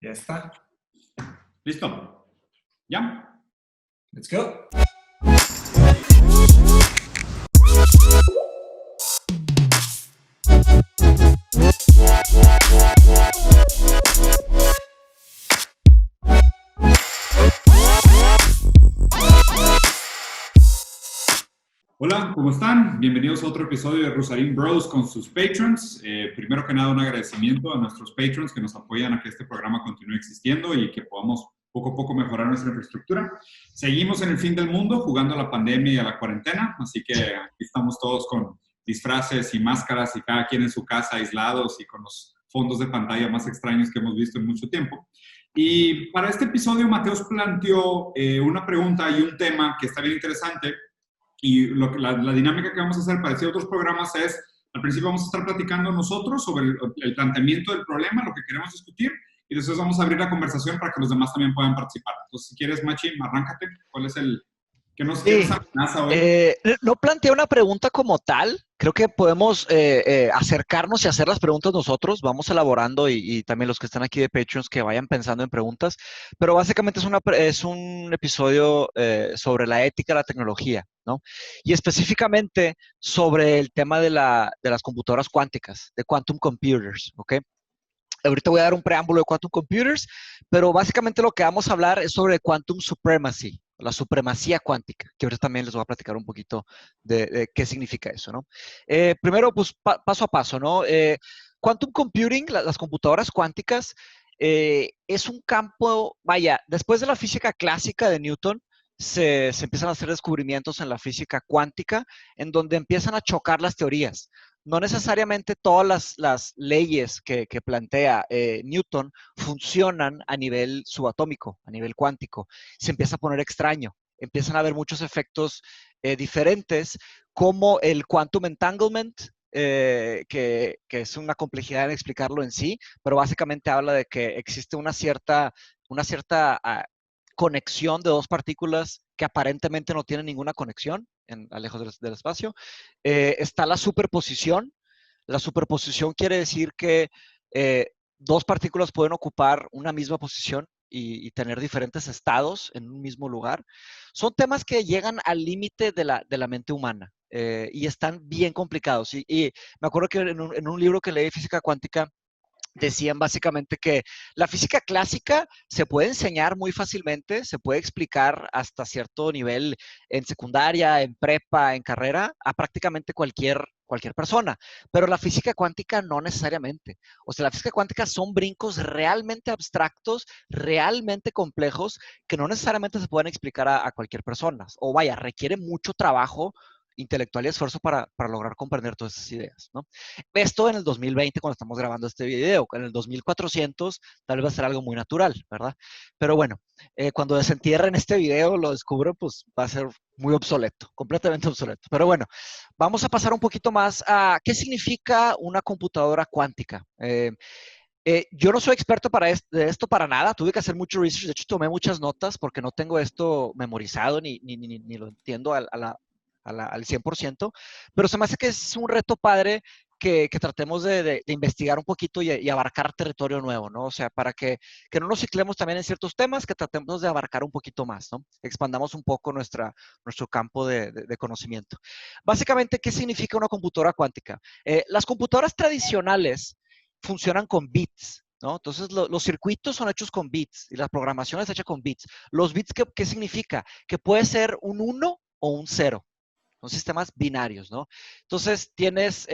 Ya está. ¿Listo? ¿Ya? Let's go. Hola, ¿cómo están? Bienvenidos a otro episodio de Rusarín Bros con sus patrons. Primero que nada, un agradecimiento a nuestros patrons que nos apoyan a que este programa continúe existiendo y que podamos poco a poco mejorar nuestra infraestructura. Seguimos en el fin del mundo jugando a la pandemia y a la cuarentena, así que aquí estamos todos con disfraces y máscaras y cada quien en su casa aislados y con los fondos de pantalla más extraños que hemos visto en mucho tiempo. Y para este episodio, Mateos planteó una pregunta y un tema que está bien interesante. Y la dinámica que vamos a hacer para otros programas es, al principio vamos a estar platicando nosotros sobre el planteamiento del problema, lo que queremos discutir, y después vamos a abrir la conversación para que los demás también puedan participar. Entonces, si quieres, Machi, arráncate. ¿Cuál es el... ¿Qué nos amenaza hoy? No planteé una pregunta como tal. Creo que podemos acercarnos y hacer las preguntas nosotros. Vamos elaborando y también los que están aquí de Patreons que vayan pensando en preguntas. Pero básicamente es un episodio sobre la ética de la tecnología, ¿no? Y específicamente sobre el tema de las computadoras cuánticas, de quantum computers, ¿ok? Ahorita voy a dar un preámbulo de quantum computers, pero básicamente lo que vamos a hablar es sobre quantum supremacy, la supremacía cuántica, que ahorita también les voy a platicar un poquito de qué significa eso, ¿no? Primero, pues paso a paso, ¿no? Quantum computing, las computadoras cuánticas, es un campo, vaya, después de la física clásica de Newton, se empiezan a hacer descubrimientos en la física cuántica, en donde empiezan a chocar las teorías. No necesariamente todas las leyes que plantea Newton funcionan a nivel subatómico, a nivel cuántico. Se empieza a poner extraño. Empiezan a haber muchos efectos diferentes, como el quantum entanglement, que es una complejidad en explicarlo en sí, pero básicamente habla de que existe una cierta conexión de dos partículas que aparentemente no tienen ninguna conexión lejos del espacio. Está la superposición. La superposición quiere decir que dos partículas pueden ocupar una misma posición y tener diferentes estados en un mismo lugar. Son temas que llegan al límite de la mente humana y están bien complicados. Y me acuerdo que en un libro que leí de física cuántica, decían básicamente que la física clásica se puede enseñar muy fácilmente, se puede explicar hasta cierto nivel en secundaria, en prepa, en carrera, a prácticamente cualquier persona, pero la física cuántica no necesariamente. O sea, la física cuántica son brincos realmente abstractos, realmente complejos, que no necesariamente se pueden explicar a cualquier persona. O vaya, requiere mucho trabajo intelectual y esfuerzo para lograr comprender todas esas ideas, ¿no? Esto en el 2020, cuando estamos grabando este video. En el 2400 tal vez va a ser algo muy natural, ¿verdad? Pero bueno, cuando desentierren este video, lo descubro, pues va a ser muy obsoleto, completamente obsoleto. Pero bueno, vamos a pasar un poquito más a qué significa una computadora cuántica. Yo no soy experto de esto para nada, tuve que hacer mucho research, de hecho tomé muchas notas porque no tengo esto memorizado ni lo entiendo al 100%, pero se me hace que es un reto padre que tratemos de investigar un poquito y abarcar territorio nuevo, ¿no? O sea, para que no nos ciclemos también en ciertos temas, que tratemos de abarcar un poquito más, ¿no? Expandamos un poco nuestro campo de conocimiento. Básicamente, ¿qué significa una computadora cuántica? Las computadoras tradicionales funcionan con bits, ¿no? Entonces, los circuitos son hechos con bits y la programación es hecha con bits. Los bits, ¿qué significa? Que puede ser un 1 o un 0. Son sistemas binarios, ¿no? Entonces, tienes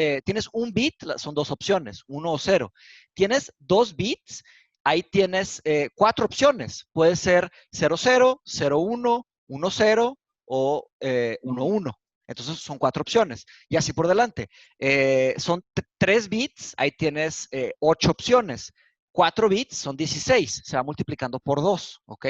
un bit, son dos opciones, 1 o 0. Tienes 2 bits, ahí tienes 4 opciones. Puede ser 0, 0, 0, 1, 1, 0 o 1, 1. Entonces, son 4 opciones. Y así por delante. Son 3 bits, ahí tienes 8 opciones. 4 bits son 16, se va multiplicando por 2, ¿ok?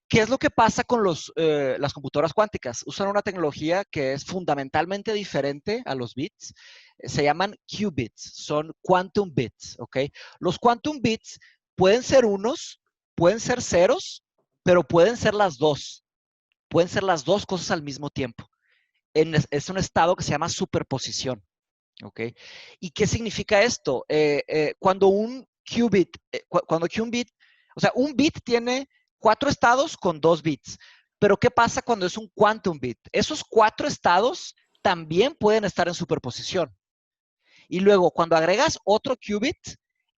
¿Qué es lo que pasa con las computadoras cuánticas? Usan una tecnología que es fundamentalmente diferente a los bits. Se llaman qubits, son quantum bits, ¿ok? Los quantum bits pueden ser unos, pueden ser ceros, pero pueden ser las dos. Pueden ser las dos cosas al mismo tiempo. Es un estado que se llama superposición, ¿ok? ¿Y qué significa esto? Cuando un qubit O sea, un bit tiene 4 estados con 2 bits. Pero ¿qué pasa cuando es un quantum bit? Esos 4 estados también pueden estar en superposición. Y luego, cuando agregas otro qubit,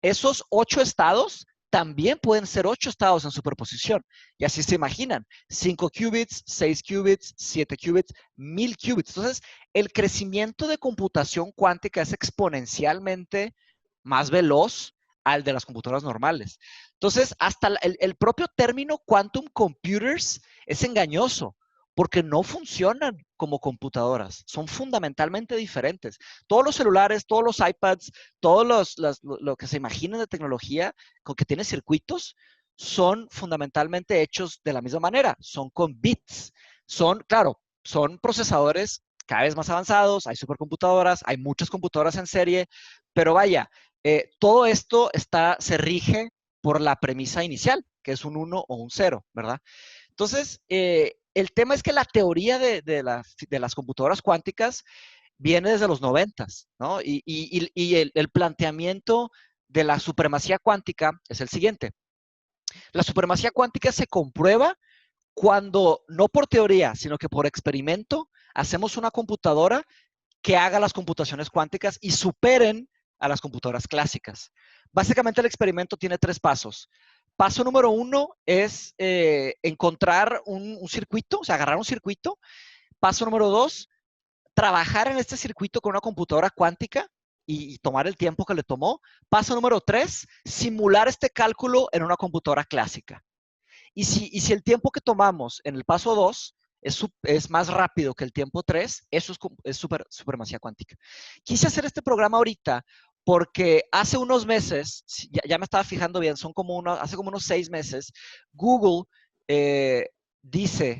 esos 8 estados también pueden ser 8 estados en superposición. Y así se imaginan, 5 qubits, 6 qubits, 7 qubits, 1000 qubits. Entonces, el crecimiento de computación cuántica es exponencialmente más veloz al de las computadoras normales. Entonces, hasta el propio término quantum computers es engañoso porque no funcionan como computadoras, son fundamentalmente diferentes. Todos los celulares, todos los iPads, lo que se imaginen de tecnología con que tiene circuitos, son fundamentalmente hechos de la misma manera, son con bits. Claro, son procesadores cada vez más avanzados, hay supercomputadoras, hay muchas computadoras en serie, pero vaya, todo esto se rige por la premisa inicial, que es un 1 o un 0, ¿verdad? Entonces, el tema es que la teoría de las computadoras cuánticas viene desde los 90, ¿no? Y el planteamiento de la supremacía cuántica es el siguiente. La supremacía cuántica se comprueba cuando, no por teoría, sino que por experimento, hacemos una computadora que haga las computaciones cuánticas y superen a las computadoras clásicas. Básicamente el experimento tiene 3 pasos. Paso número 1 es encontrar un circuito, o sea, agarrar un circuito. Paso número 2, trabajar en este circuito con una computadora cuántica y tomar el tiempo que le tomó. Paso número 3, simular este cálculo en una computadora clásica. Y si el tiempo que tomamos en el paso 2 es más rápido que el tiempo 3, eso es supremacía cuántica. Quise hacer este programa ahorita porque hace unos meses, ya me estaba fijando bien, hace como unos 6 meses, Google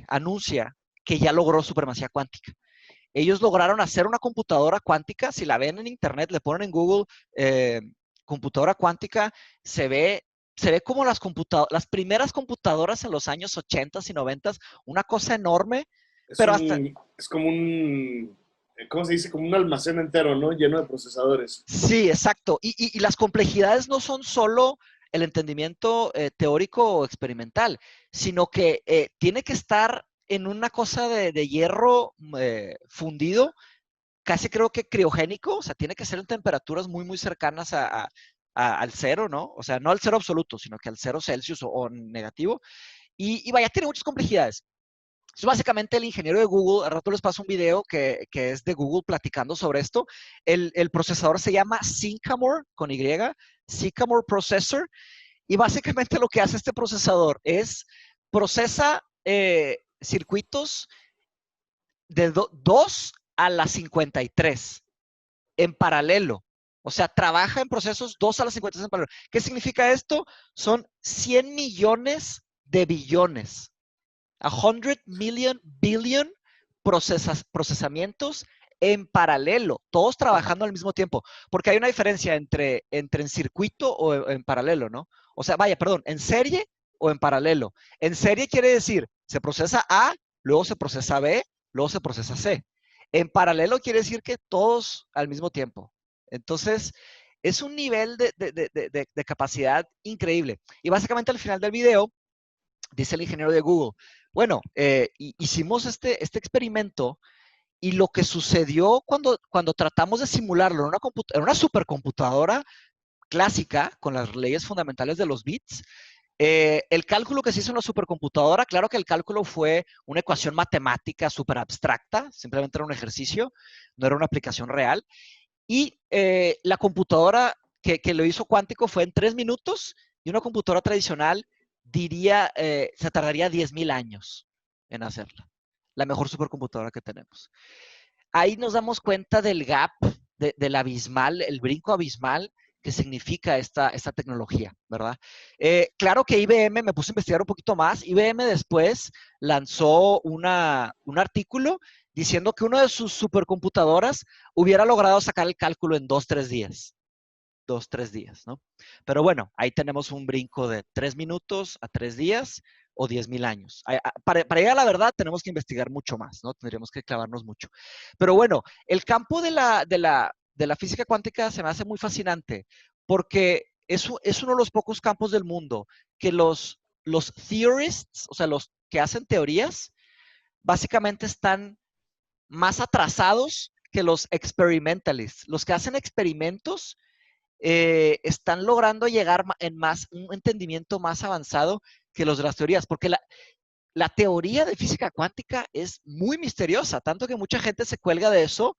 anuncia que ya logró supremacía cuántica. Ellos lograron hacer una computadora cuántica. Si la ven en internet, le ponen en Google computadora cuántica, se ve como las primeras computadoras en los años 80 y 90, una cosa enorme, pero hasta... Es como ¿cómo se dice? Como un almacén entero, ¿no? Lleno de procesadores. Sí, exacto. Y las complejidades no son solo el entendimiento teórico o experimental, sino que tiene que estar en una cosa de hierro fundido, casi creo que criogénico, o sea, tiene que ser en temperaturas muy, muy cercanas al cero, ¿no? O sea, no al cero absoluto, sino que al 0 Celsius o negativo. Y vaya, tiene muchas complejidades. Entonces, básicamente el ingeniero de Google, al rato les paso un video que es de Google platicando sobre esto. El procesador se llama Sycamore, con Y, Sycamore Processor, y básicamente lo que hace este procesador es procesa circuitos de 2 a la 53 en paralelo. O sea, trabaja en procesos 2 a la 53 en paralelo. ¿Qué significa esto? Son 100 millones de billones. 100 million billion procesamientos en paralelo, todos trabajando al mismo tiempo, porque hay una diferencia entre en circuito o en paralelo, ¿no? O sea, vaya, perdón, en serie o en paralelo. En serie quiere decir, se procesa A, luego se procesa B, luego se procesa C. En paralelo quiere decir que todos al mismo tiempo. Entonces, es un nivel de capacidad increíble. Y básicamente al final del video, dice el ingeniero de Google, bueno, hicimos este experimento y lo que sucedió cuando tratamos de simularlo en una supercomputadora clásica con las leyes fundamentales de los bits, el cálculo que se hizo en la supercomputadora, claro que el cálculo fue una ecuación matemática súper abstracta, simplemente era un ejercicio, no era una aplicación real. Y la computadora que lo hizo cuántico fue en 3 minutos y una computadora tradicional se tardaría 10,000 años en hacerla. La mejor supercomputadora que tenemos. Ahí nos damos cuenta del gap, del abismal, el brinco abismal que significa esta tecnología, ¿verdad? Claro que IBM, me puse a investigar un poquito más, IBM después lanzó un artículo diciendo que una de sus supercomputadoras hubiera logrado sacar el cálculo en 2-3 días. 2-3 días, ¿no? Pero bueno, ahí tenemos un brinco de 3 minutos a 3 días o 10,000 años. Para llegar a la verdad tenemos que investigar mucho más, ¿no? Tendríamos que clavarnos mucho. Pero bueno, el campo de la física cuántica se me hace muy fascinante porque es uno de los pocos campos del mundo que los theorists, o sea, los que hacen teorías, básicamente están más atrasados que los experimentalists. Los que hacen experimentos están logrando llegar en un entendimiento más avanzado que los de las teorías, porque la teoría de física cuántica es muy misteriosa, tanto que mucha gente se cuelga de eso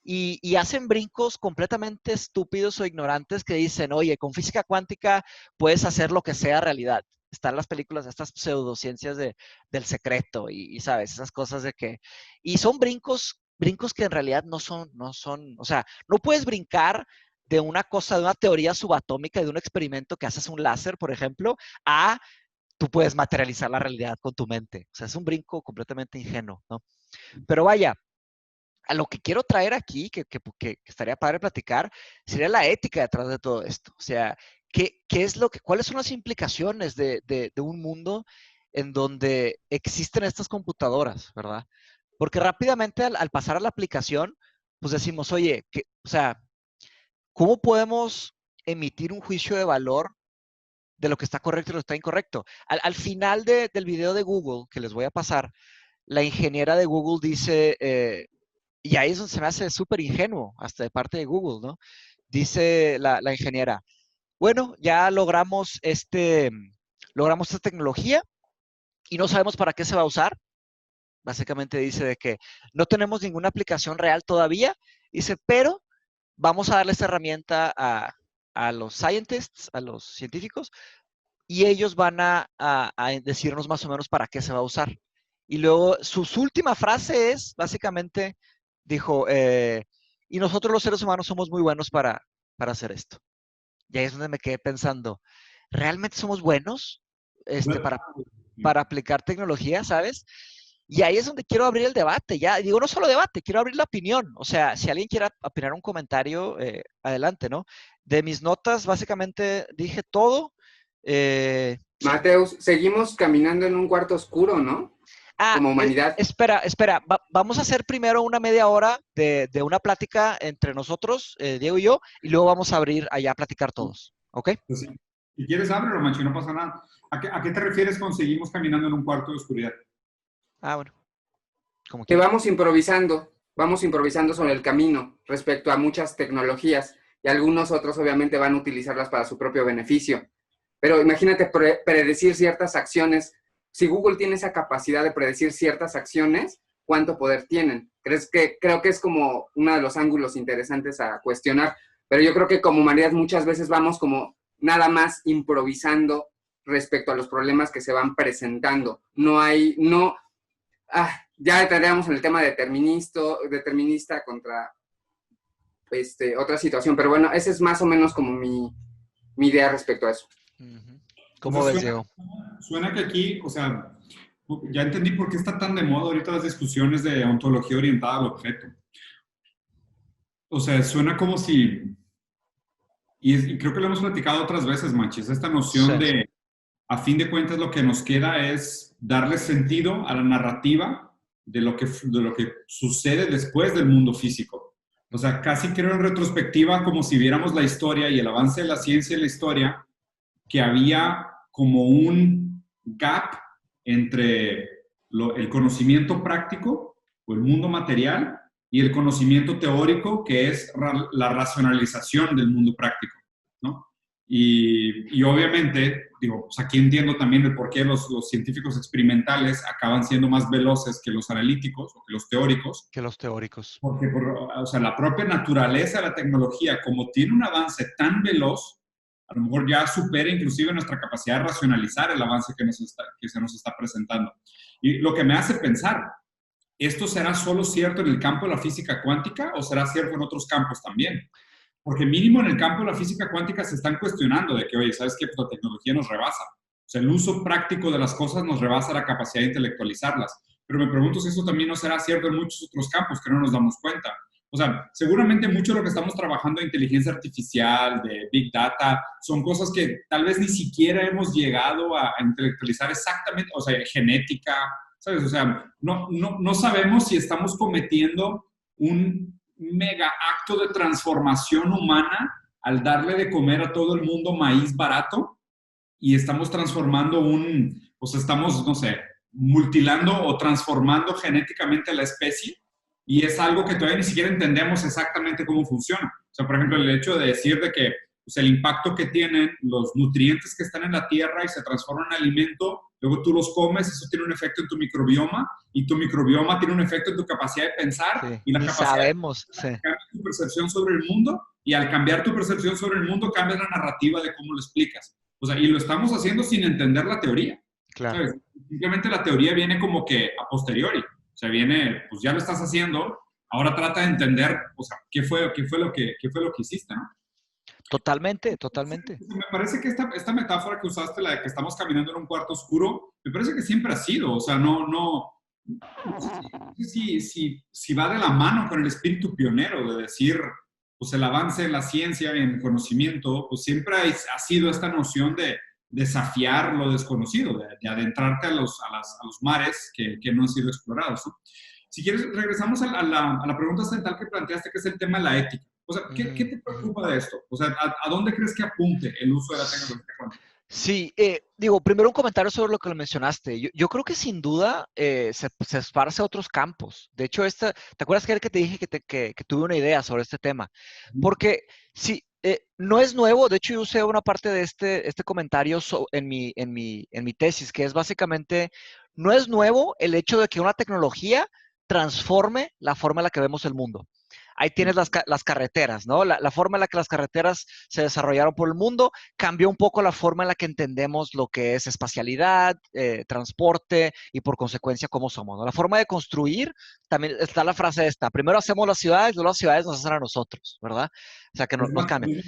y hacen brincos completamente estúpidos o ignorantes que dicen, oye, con física cuántica puedes hacer lo que sea realidad. Están las películas, estas pseudociencias del secreto y, ¿sabes? Esas cosas de que... Y son brincos que en realidad no son, o sea, no puedes brincar de una cosa, de una teoría subatómica, de un experimento que haces un láser, por ejemplo, a tú puedes materializar la realidad con tu mente. O sea, es un brinco completamente ingenuo, ¿no? Pero vaya, a lo que quiero traer aquí, que estaría padre platicar, sería la ética detrás de todo esto. O sea, ¿cuáles son las implicaciones de un mundo en donde existen estas computadoras, ¿verdad? Porque rápidamente al pasar a la aplicación, pues decimos, oye, o sea, ¿cómo podemos emitir un juicio de valor de lo que está correcto y lo que está incorrecto? Al final del video de Google, que les voy a pasar, la ingeniera de Google dice, y ahí es donde se me hace súper ingenuo, hasta de parte de Google, ¿no? Dice la ingeniera, bueno, ya logramos esta tecnología y no sabemos para qué se va a usar. Básicamente dice de que no tenemos ninguna aplicación real todavía. Dice, pero vamos a darle esta herramienta a los scientists, a los científicos, y ellos van a decirnos más o menos para qué se va a usar. Y luego su última frase es, básicamente, dijo, y nosotros los seres humanos somos muy buenos para hacer esto. Y ahí es donde me quedé pensando, ¿realmente somos buenos para aplicar tecnología, sabes? Y ahí es donde quiero abrir el debate, ya digo, no solo debate, quiero abrir la opinión. O sea, si alguien quiere opinar un comentario, adelante, ¿no? De mis notas, básicamente dije todo. Sí. Mateus, seguimos caminando en un cuarto oscuro, ¿no? Como humanidad. Espera. Vamos a hacer primero una media hora de una plática entre nosotros, Diego y yo, y luego vamos a abrir allá a platicar todos, ¿ok? Pues sí. Si quieres, ábrelo, Macho, no pasa nada. ¿A qué te refieres con seguimos caminando en un cuarto de oscuridad? Bueno. Que vamos improvisando sobre el camino respecto a muchas tecnologías y algunos otros obviamente van a utilizarlas para su propio beneficio. Pero imagínate predecir ciertas acciones. Si Google tiene esa capacidad de predecir ciertas acciones, ¿cuánto poder tienen? Creo que es como uno de los ángulos interesantes a cuestionar. Pero yo creo que como humanidad muchas veces vamos como nada más improvisando respecto a los problemas que se van presentando. Ya entraríamos en el tema determinista contra otra situación. Pero bueno, esa es más o menos como mi idea respecto a eso. ¿Cómo ves, Diego? Suena que aquí, o sea, ya entendí por qué está tan de moda ahorita las discusiones de ontología orientada al objeto. O sea, suena como si, y creo que lo hemos platicado otras veces, Machis, esta noción de, a fin de cuentas, lo que nos queda es darle sentido a la narrativa de lo que sucede después del mundo físico. O sea, casi creo en retrospectiva como si viéramos la historia y el avance de la ciencia y la historia, que había como un gap entre el conocimiento práctico o el mundo material y el conocimiento teórico, que es la racionalización del mundo práctico, ¿no? Y obviamente, digo, pues aquí entiendo también el por qué los científicos experimentales acaban siendo más veloces que los analíticos o que los teóricos. Que los teóricos. Porque, o sea, la propia naturaleza de la tecnología, como tiene un avance tan veloz, a lo mejor ya supera inclusive nuestra capacidad de racionalizar el avance que se nos está presentando. Y lo que me hace pensar, ¿esto será solo cierto en el campo de la física cuántica o será cierto en otros campos también? Porque mínimo en el campo de la física cuántica se están cuestionando de que, oye, ¿sabes qué? Pues la tecnología nos rebasa. O sea, el uso práctico de las cosas nos rebasa la capacidad de intelectualizarlas. Pero me pregunto si eso también no será cierto en muchos otros campos que no nos damos cuenta. O sea, seguramente mucho de lo que estamos trabajando de inteligencia artificial, de Big Data, son cosas que tal vez ni siquiera hemos llegado a intelectualizar exactamente, o sea, genética, ¿sabes? O sea, no sabemos si estamos cometiendo un mega acto de transformación humana al darle de comer a todo el mundo maíz barato y estamos transformando estamos, no sé, mutilando o transformando genéticamente a la especie y es algo que todavía ni siquiera entendemos exactamente cómo funciona. O sea, por ejemplo, el hecho de decir de que pues, el impacto que tienen los nutrientes que están en la tierra y se transforman en alimento, luego tú los comes, eso tiene un efecto en tu microbioma y tu microbioma tiene un efecto en tu capacidad de pensar Sí, y la ni capacidad sabemos. de Sí, cambiar tu percepción sobre el mundo y al cambiar tu percepción sobre el mundo cambias la narrativa de cómo lo explicas. O sea, y lo estamos haciendo sin entender la teoría. claro. ¿Sabes? Simplemente la teoría viene como que a posteriori. O sea, viene, pues ya lo estás haciendo, ahora trata de entender, o sea, qué fue lo que hiciste, ¿no? Totalmente, totalmente. Me parece que esta metáfora que usaste, la de que estamos caminando en un cuarto oscuro, me parece que siempre ha sido, o sea, no sé si va de la mano con el espíritu pionero de decir, pues el avance en la ciencia y en el conocimiento, pues siempre ha sido esta noción de desafiar lo desconocido, de adentrarte a los mares que no han sido explorados, ¿no? Si quieres, regresamos a la pregunta central que planteaste, que es el tema de la ética. O sea, ¿qué te preocupa de esto? O sea, ¿a dónde crees que apunte el uso de la tecnología cuántica? Sí, digo, primero un comentario sobre lo que lo mencionaste. Yo creo que sin duda se esparce a otros campos. De hecho, ¿te acuerdas que te dije que tuve una idea sobre este tema? Porque sí, no es nuevo. De hecho, yo usé una parte de este comentario en mi tesis, que es básicamente, no es nuevo el hecho de que una tecnología transforme la forma en la que vemos el mundo. Ahí tienes las carreteras, ¿no? La forma en la que las carreteras se desarrollaron por el mundo cambió un poco la forma en la que entendemos lo que es espacialidad, transporte y por consecuencia cómo somos, ¿no? La forma de construir, también está la frase esta, primero hacemos las ciudades, luego las ciudades nos hacen a nosotros, ¿verdad? O sea, que nos cambian.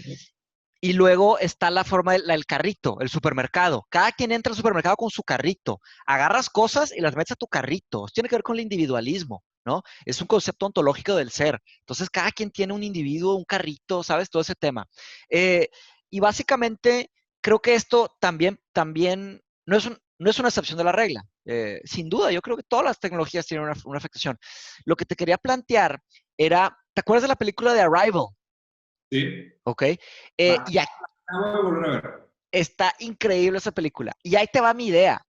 Y luego está la forma del carrito, el supermercado. Cada quien entra al supermercado con su carrito. Agarras cosas y las metes a tu carrito. Esto tiene que ver con el individualismo, ¿no? Es un concepto ontológico del ser. Entonces, cada quien tiene un individuo, un carrito, ¿sabes? Todo ese tema. Y básicamente, creo que esto también no es una excepción de la regla. Sin duda, yo creo que todas las tecnologías tienen una afectación. Lo que te quería plantear era, ¿te acuerdas de la película de Arrival? Sí. Ok. Y aquí Voy a volver a ver. está increíble esa película. Y ahí te va mi idea.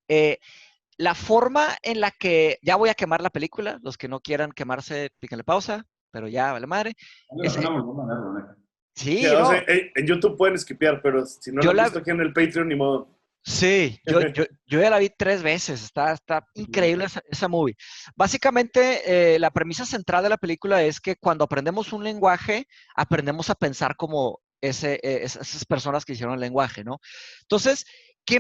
La forma en la que, ya voy a quemar la película, los que no quieran quemarse, píquenle pausa, pero ya vale madre. Vale la pena volver a verlo, neta. Sí, o no. sea, en YouTube pueden skipear, pero si no lo han visto aquí en el Patreon, ni modo. Sí, yo ya la vi 3 veces, está increíble esa movie. Básicamente, la premisa central de la película es que cuando aprendemos un lenguaje, aprendemos a pensar como esas personas que hicieron el lenguaje, ¿no? Entonces, ¿qué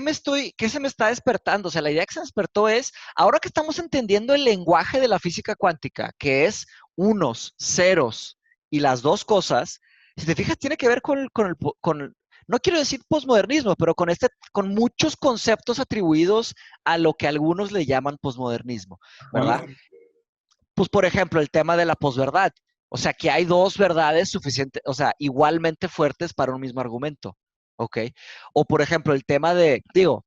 se me está despertando? O sea, la idea que se despertó es, ahora que estamos entendiendo el lenguaje de la física cuántica, que es unos, ceros y las dos cosas, si te fijas, tiene que ver con no quiero decir posmodernismo, pero con muchos conceptos atribuidos a lo que algunos le llaman posmodernismo, ¿verdad? Pues, por ejemplo, el tema de la posverdad. O sea, que hay dos verdades suficientes, o sea, igualmente fuertes para un mismo argumento, ¿ok? O, por ejemplo, el tema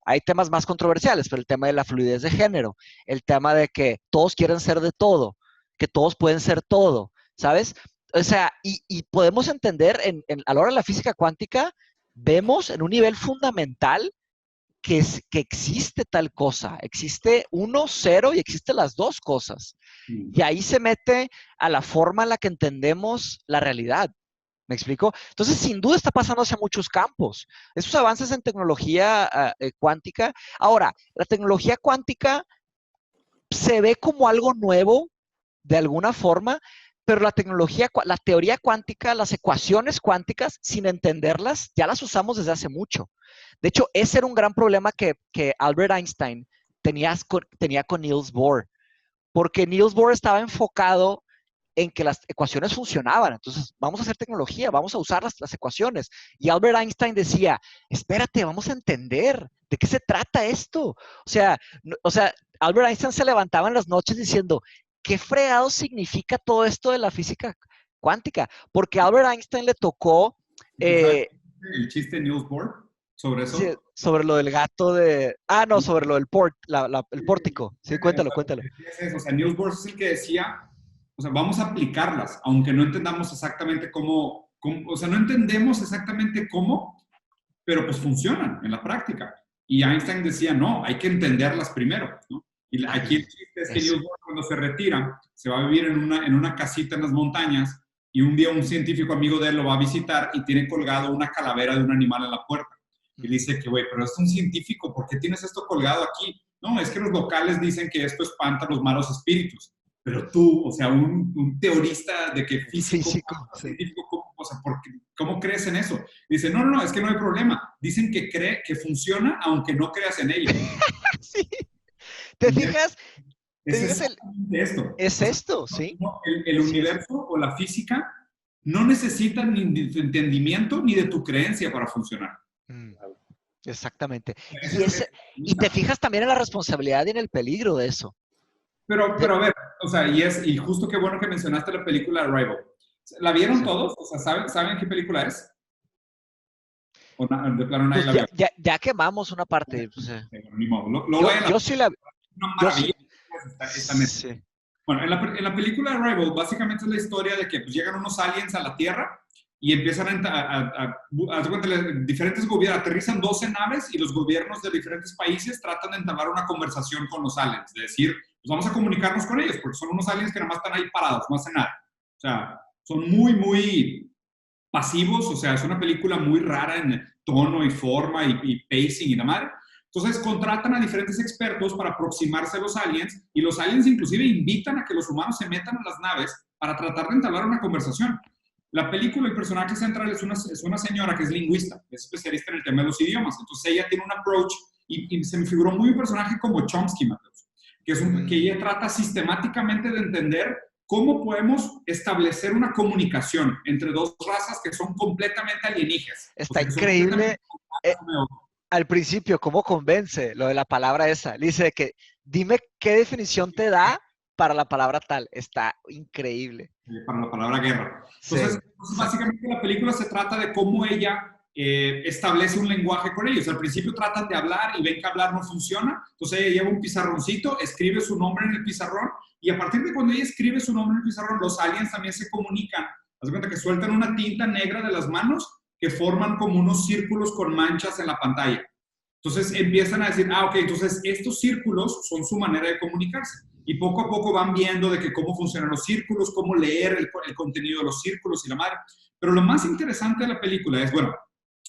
hay temas más controversiales, pero el tema de la fluidez de género, el tema de que todos quieren ser de todo, que todos pueden ser todo, ¿sabes? O sea, y podemos entender, a la hora de la física cuántica, vemos en un nivel fundamental que existe tal cosa, existe 1, 0 y existen las dos cosas. Y ahí se mete a la forma en la que entendemos la realidad. ¿Me explico? Entonces, sin duda está pasando hacia muchos campos. Esos avances en tecnología cuántica. Ahora, la tecnología cuántica se ve como algo nuevo, de alguna forma, pero la teoría cuántica, las ecuaciones cuánticas, sin entenderlas, ya las usamos desde hace mucho. De hecho, ese era un gran problema que Albert Einstein tenía con Niels Bohr, porque Niels Bohr estaba enfocado en que las ecuaciones funcionaban. Entonces, vamos a hacer tecnología, vamos a usar las ecuaciones. Y Albert Einstein decía, espérate, vamos a entender de qué se trata esto. O sea, Albert Einstein se levantaba en las noches diciendo, ¿qué fregado significa todo esto de la física cuántica? Porque a Albert Einstein le tocó... ¿El chiste de Niels Bohr sobre eso? Sí, sobre lo del gato de... no, sobre lo del el pórtico. Sí, cuéntalo. O sea, Niels Bohr es el que decía, o sea, vamos a aplicarlas, aunque no entendamos exactamente cómo O sea, no entendemos exactamente cómo, pero pues funcionan en la práctica. Y Einstein decía, no, hay que entenderlas primero, ¿no? Y aquí el chiste es que Niels Bohr, cuando se retira, se va a vivir en una casita en las montañas, y un día un científico amigo de él lo va a visitar y tiene colgado una calavera de un animal en la puerta. Y le dice que, güey, pero es un científico, ¿por qué tienes esto colgado aquí? No, es que los locales dicen que esto espanta a los malos espíritus. Pero tú, o sea, un teorista de que físico científico, o sea, ¿cómo crees en eso? Dice, no, es que no hay problema. Dicen que funciona aunque no creas en ello. Sí. ¿Te fijas? Es esto, ¿sí? El universo o la física no necesitan ni de tu entendimiento ni de tu creencia para funcionar. Exactamente. Y te fijas también en la responsabilidad y en el peligro de eso. Pero a ver, o sea, y justo qué bueno que mencionaste la película Arrival. ¿La vieron todos? O sea, ¿saben qué película es? ¿O de plano nadie la vio? Ya quemamos una parte. O sea. Ni modo. Yo sí la vi. Una maravilla. Sí. Bueno, en la película Arrival, básicamente es la historia de que pues, llegan unos aliens a la Tierra y empiezan a diferentes gobiernos, aterrizan 12 naves y los gobiernos de diferentes países tratan de entablar una conversación con los aliens, de decir, pues vamos a comunicarnos con ellos, porque son unos aliens que nada más están ahí parados, no hacen nada. O sea, son muy, muy pasivos, o sea, es una película muy rara en tono y forma y pacing y la madre. Entonces contratan a diferentes expertos para aproximarse a los aliens y los aliens inclusive invitan a que los humanos se metan a las naves para tratar de entablar una conversación. La película, el personaje central es una señora que es lingüista, es especialista en el tema de los idiomas. Entonces ella tiene un approach y se me figuró muy un personaje como Chomsky, Mateus, que ella trata sistemáticamente de entender cómo podemos establecer una comunicación entre dos razas que son completamente alienígenas. Está increíble. Al principio, ¿cómo convence lo de la palabra esa? Le dice que dime qué definición te da para la palabra tal. Está increíble. Para la palabra guerra. Entonces, básicamente la película se trata de cómo ella establece un lenguaje con ellos. Al principio tratan de hablar y ven que hablar no funciona. Entonces ella lleva un pizarroncito, escribe su nombre en el pizarrón y a partir de cuando ella escribe su nombre en el pizarrón, los aliens también se comunican. Haz de cuenta que sueltan una tinta negra de las manos que forman como unos círculos con manchas en la pantalla. Entonces empiezan a decir, ok, entonces estos círculos son su manera de comunicarse. Y poco a poco van viendo de que cómo funcionan los círculos, cómo leer el contenido de los círculos y la madre. Pero lo más interesante de la película es, bueno,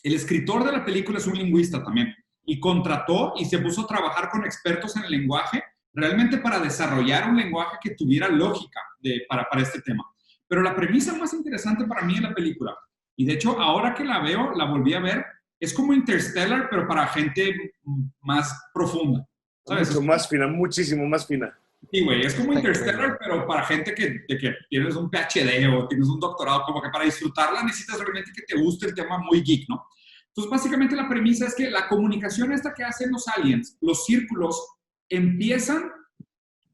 el escritor de la película es un lingüista también. Y contrató y se puso a trabajar con expertos en el lenguaje, realmente para desarrollar un lenguaje que tuviera lógica para este tema. Pero la premisa más interesante para mí en la película, y de hecho ahora que la veo, la volví a ver, es como Interstellar, pero para gente más profunda. ¿Sabes? Mucho más fina, muchísimo más fina. Sí, güey, es como Interstellar, pero para gente que tienes un PhD o tienes un doctorado, como que para disfrutarla necesitas realmente que te guste el tema muy geek, ¿no? Entonces, básicamente la premisa es que la comunicación esta que hacen los aliens, los círculos, empiezan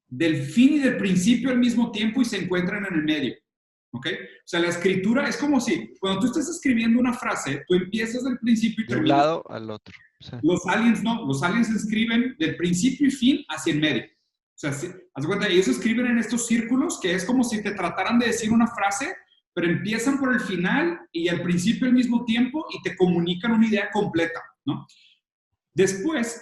del fin y del principio al mismo tiempo y se encuentran en el medio. ¿Ok? O sea, la escritura es como si, cuando tú estás escribiendo una frase, tú empiezas del principio y terminas. De un lado al otro. Sí. Los aliens no, los aliens escriben del principio y fin hacia el medio. O sea, haz cuenta, ellos escriben en estos círculos que es como si te trataran de decir una frase, pero empiezan por el final y al principio al mismo tiempo y te comunican una idea completa, ¿no? Después,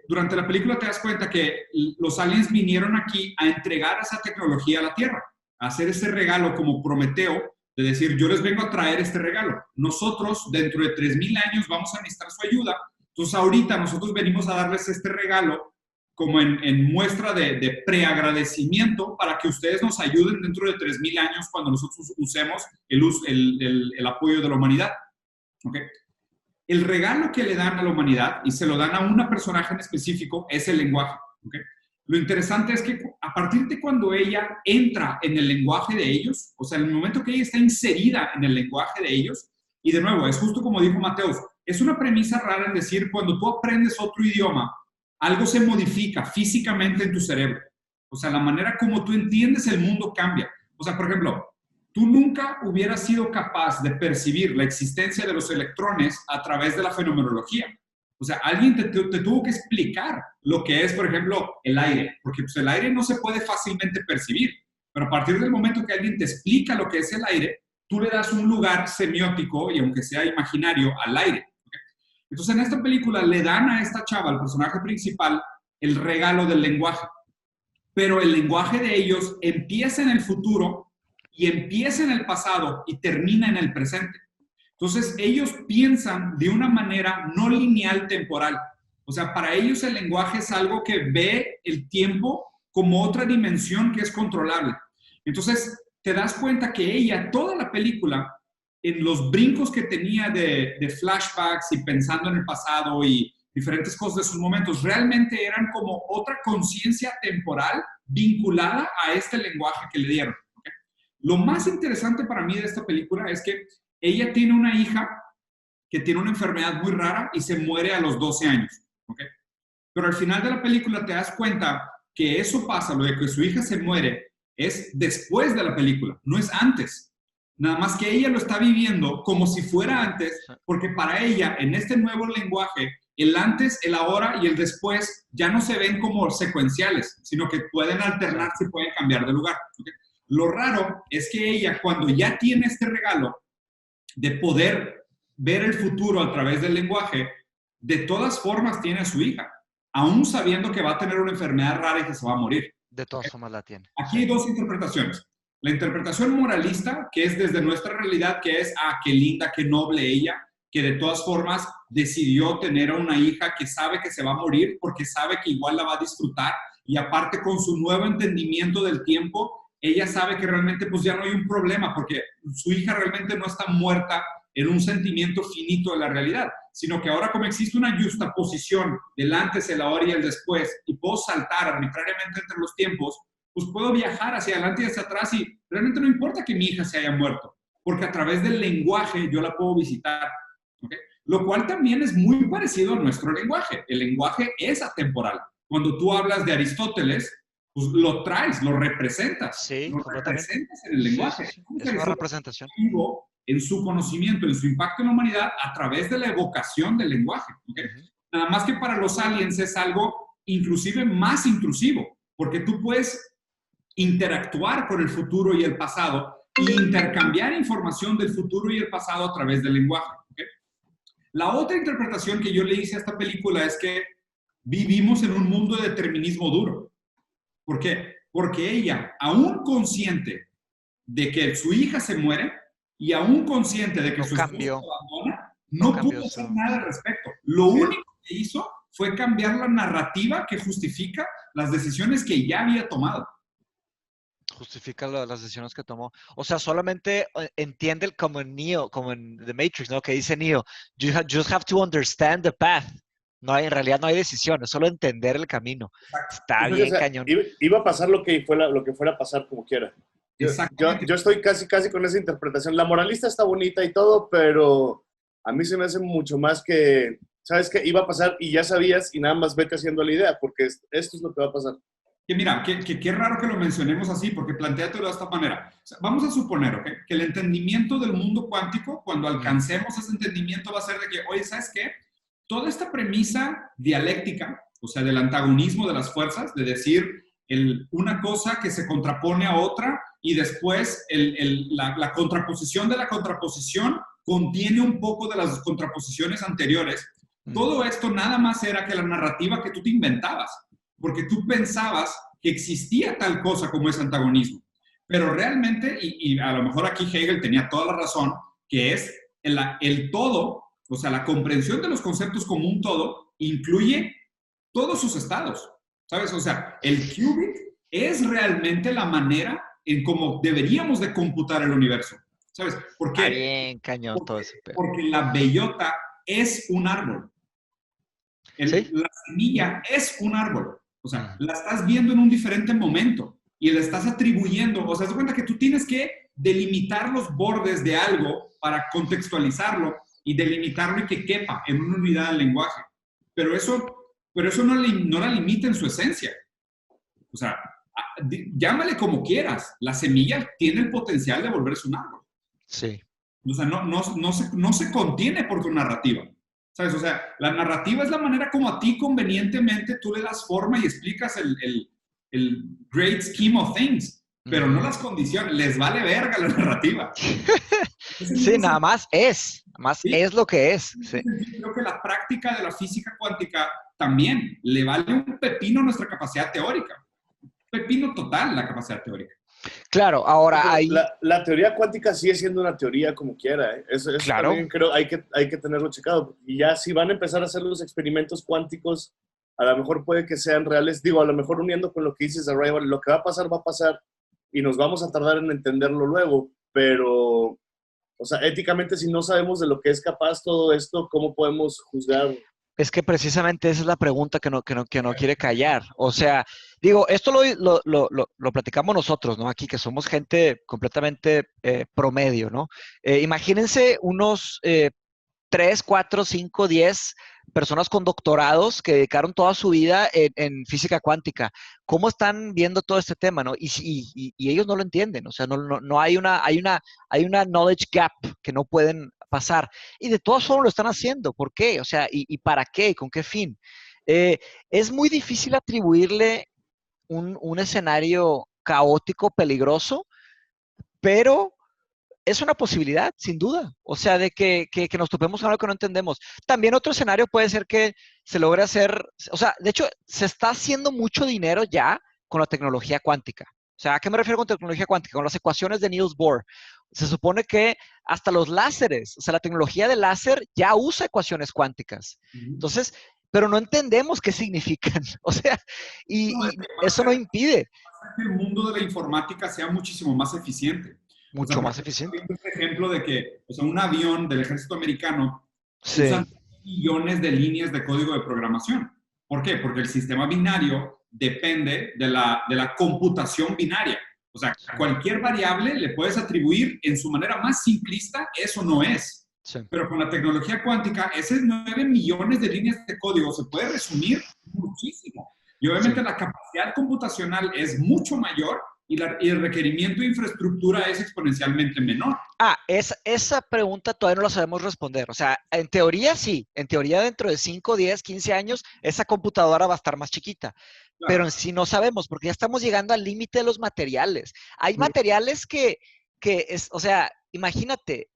durante la película te das cuenta que los aliens vinieron aquí a entregar esa tecnología a la Tierra, a hacer ese regalo como Prometeo, de decir, yo les vengo a traer este regalo. Nosotros, dentro de 3,000 años, vamos a necesitar su ayuda. Entonces, ahorita nosotros venimos a darles este regalo como en muestra de preagradecimiento para que ustedes nos ayuden dentro de 3,000 años cuando nosotros usemos el apoyo de la humanidad. ¿Okay? El regalo que le dan a la humanidad, y se lo dan a una personaje en específico, es el lenguaje. ¿Okay? Lo interesante es que a partir de cuando ella entra en el lenguaje de ellos, o sea, en el momento que ella está inserida en el lenguaje de ellos, y de nuevo, es justo como dijo Mateus, es una premisa rara en decir, cuando tú aprendes otro idioma, algo se modifica físicamente en tu cerebro. O sea, la manera como tú entiendes el mundo cambia. O sea, por ejemplo, tú nunca hubieras sido capaz de percibir la existencia de los electrones a través de la fenomenología. O sea, alguien te tuvo que explicar lo que es, por ejemplo, el aire. Porque pues, el aire no se puede fácilmente percibir. Pero a partir del momento que alguien te explica lo que es el aire, tú le das un lugar semiótico y aunque sea imaginario al aire. ¿Okay? Entonces en esta película le dan a esta chava, al personaje principal, el regalo del lenguaje. Pero el lenguaje de ellos empieza en el futuro y empieza en el pasado y termina en el presente. Entonces ellos piensan de una manera no lineal temporal. O sea, para ellos el lenguaje es algo que ve el tiempo como otra dimensión que es controlable. Entonces te das cuenta que ella, toda la película, en los brincos que tenía de flashbacks y pensando en el pasado y diferentes cosas de sus momentos, realmente eran como otra conciencia temporal vinculada a este lenguaje que le dieron. ¿Okay? Lo más interesante para mí de esta película es que ella tiene una hija que tiene una enfermedad muy rara y se muere a los 12 años. ¿Okay? Pero al final de la película te das cuenta que eso pasa, lo de que su hija se muere, es después de la película, no es antes. Nada más que ella lo está viviendo como si fuera antes, porque para ella, en este nuevo lenguaje, el antes, el ahora y el después ya no se ven como secuenciales, sino que pueden alternarse y pueden cambiar de lugar. ¿Okay? Lo raro es que ella, cuando ya tiene este regalo de poder ver el futuro a través del lenguaje, de todas formas tiene a su hija, aún sabiendo que va a tener una enfermedad rara y que se va a morir. De todas formas la tiene. Aquí hay dos interpretaciones. La interpretación moralista, que es desde nuestra realidad, que es, qué linda, qué noble ella, que de todas formas decidió tener a una hija que sabe que se va a morir porque sabe que igual la va a disfrutar y aparte con su nuevo entendimiento del tiempo, ella sabe que realmente pues ya no hay un problema porque su hija realmente no está muerta en un sentimiento finito de la realidad, sino que ahora como existe una justaposición del antes, el ahora y el después y puedo saltar arbitrariamente entre los tiempos, pues puedo viajar hacia adelante y hacia atrás y realmente no importa que mi hija se haya muerto, porque a través del lenguaje yo la puedo visitar. ¿Okay? Lo cual también es muy parecido a nuestro lenguaje. El lenguaje es atemporal. Cuando tú hablas de Aristóteles, pues lo traes, lo representas. Sí, lo completamente. representas en el lenguaje. Sí. Es una representación. En su conocimiento, en su impacto en la humanidad, a través de la evocación del lenguaje. ¿Okay? Nada más que para los aliens es algo inclusive más intrusivo, porque tú puedes interactuar con el futuro y el pasado e intercambiar información del futuro y el pasado a través del lenguaje. ¿Okay? La otra interpretación que yo le hice a esta película es que vivimos en un mundo de determinismo duro. ¿Por qué? Porque ella, aún consciente de que su hija se muere y aún consciente de que su esposo la abandona, no pudo hacer nada al respecto. Lo único que hizo fue cambiar la narrativa que justifica las decisiones que ya había tomado. Justifica las decisiones que tomó. O sea, solamente entiende como en Neo, como en The Matrix, ¿no? Que dice Neo, you just have to understand the path. No hay, en realidad no hay decisiones, solo entender el camino. Está bien, o sea, cañón. Iba a pasar lo que fuera a pasar como quiera. Yo estoy casi con esa interpretación. La moralista está bonita y todo, pero a mí se me hace mucho más que, ¿sabes qué? Iba a pasar y ya sabías y nada más vete haciendo la idea, porque esto es lo que va a pasar. Que mira, qué raro que lo mencionemos así, porque plantéatelo de esta manera. O sea, vamos a suponer, ¿okay? Que el entendimiento del mundo cuántico, cuando alcancemos ese entendimiento, va a ser de que, oye, ¿sabes qué? Toda esta premisa dialéctica, o sea, del antagonismo de las fuerzas, de decir una cosa que se contrapone a otra y después la contraposición de la contraposición contiene un poco de las contraposiciones anteriores. Todo esto nada más era que la narrativa que tú te inventabas, porque tú pensabas que existía tal cosa como ese antagonismo. Pero realmente, y a lo mejor aquí Hegel tenía toda la razón, que es el todo, o sea, la comprensión de los conceptos como un todo, incluye todos sus estados, ¿sabes? O sea, el qubit es realmente la manera en cómo deberíamos de computar el universo, ¿sabes? ¿Por qué? Bien, cañón, todo ese pedo. Porque la bellota es un árbol. ¿Sí? La semilla es un árbol. O sea, la estás viendo en un diferente momento y le estás atribuyendo. O sea, se cuenta que tú tienes que delimitar los bordes de algo para contextualizarlo y delimitarlo y que quepa en una unidad del lenguaje. Pero eso no la limita en su esencia. O sea, llámale como quieras. La semilla tiene el potencial de volverse un árbol. Sí. O sea, no se contiene por tu narrativa. ¿Sabes? O sea, la narrativa es la manera como a ti convenientemente tú le das forma y explicas el great scheme of things. pero no las condiciones, les vale verga la narrativa. Sí, nada más es lo que es. Sí. Creo que la práctica de la física cuántica también le vale un pepino nuestra capacidad teórica. Pepino total la capacidad teórica. Claro, ahora ahí... La teoría cuántica sigue siendo una teoría como quiera. Eso claro. También creo hay que tenerlo checado. Y ya si van a empezar a hacer los experimentos cuánticos, a lo mejor puede que sean reales. Digo, a lo mejor uniendo con lo que dices de Arrival, lo que va a pasar y nos vamos a tardar en entenderlo luego. Pero, o sea, éticamente, si no sabemos de lo que es capaz todo esto, ¿cómo podemos juzgar? Es que precisamente esa es la pregunta que no quiere callar. O sea, digo, esto lo platicamos nosotros, ¿no? Aquí, que somos gente completamente promedio, ¿no? Imagínense unos 3, 4, 5, 10 personas con doctorados que dedicaron toda su vida en física cuántica. ¿Cómo están viendo todo este tema, no? Y ellos no lo entienden. O sea, no hay una knowledge gap que no pueden pasar. Y de todas formas lo están haciendo. ¿Por qué? O sea, ¿y para qué? ¿Con qué fin? Es muy difícil atribuirle un escenario caótico, peligroso, pero es una posibilidad, sin duda. O sea, de que nos topemos con algo que no entendemos. También otro escenario puede ser que se logre hacer, o sea, de hecho, se está haciendo mucho dinero ya con la tecnología cuántica. O sea, ¿a qué me refiero con tecnología cuántica? Con las ecuaciones de Niels Bohr. Se supone que hasta los láseres, o sea, la tecnología del láser ya usa ecuaciones cuánticas. Entonces, pero no entendemos qué significan. O sea, y eso no impide que el mundo de la informática sea muchísimo más eficiente. Mucho más eficiente. Este ejemplo de que, o sea, un avión del ejército americano sí. usa millones de líneas de código de programación. ¿Por qué? Porque el sistema binario depende de la computación binaria. O sea, a cualquier variable le puedes atribuir en su manera más simplista, eso no es. Sí. Pero con la tecnología cuántica, esos 9 millones de líneas de código se puede resumir muchísimo. Y obviamente la capacidad computacional es mucho mayor y el requerimiento de infraestructura es exponencialmente menor. Esa pregunta todavía no la sabemos responder. O sea, en teoría sí. En teoría dentro de 5, 10, 15 años, esa computadora va a estar más chiquita. Claro. Pero en sí no sabemos, porque ya estamos llegando al límite de los materiales. Hay materiales que o sea, imagínate,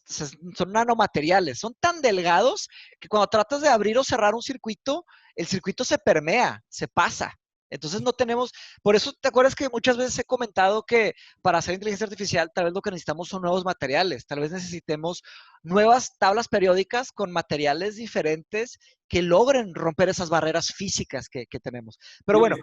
son nanomateriales, son tan delgados que cuando tratas de abrir o cerrar un circuito, el circuito se permea, se pasa. Entonces no tenemos, por eso te acuerdas que muchas veces he comentado que para hacer inteligencia artificial tal vez lo que necesitamos son nuevos materiales, tal vez necesitemos nuevas tablas periódicas con materiales diferentes que logren romper esas barreras físicas que tenemos. Pero bueno.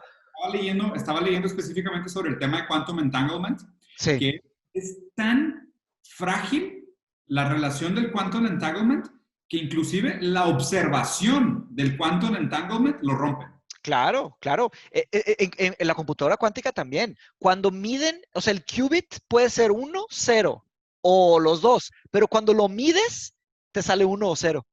Estaba leyendo específicamente sobre el tema de quantum entanglement, sí. que es tan frágil la relación del quantum entanglement que inclusive la observación del quantum entanglement lo rompe. Claro, claro. En la computadora cuántica también. Cuando miden, o sea, el qubit puede ser 1, 0 o los dos, pero cuando lo mides, te sale 1 o 0.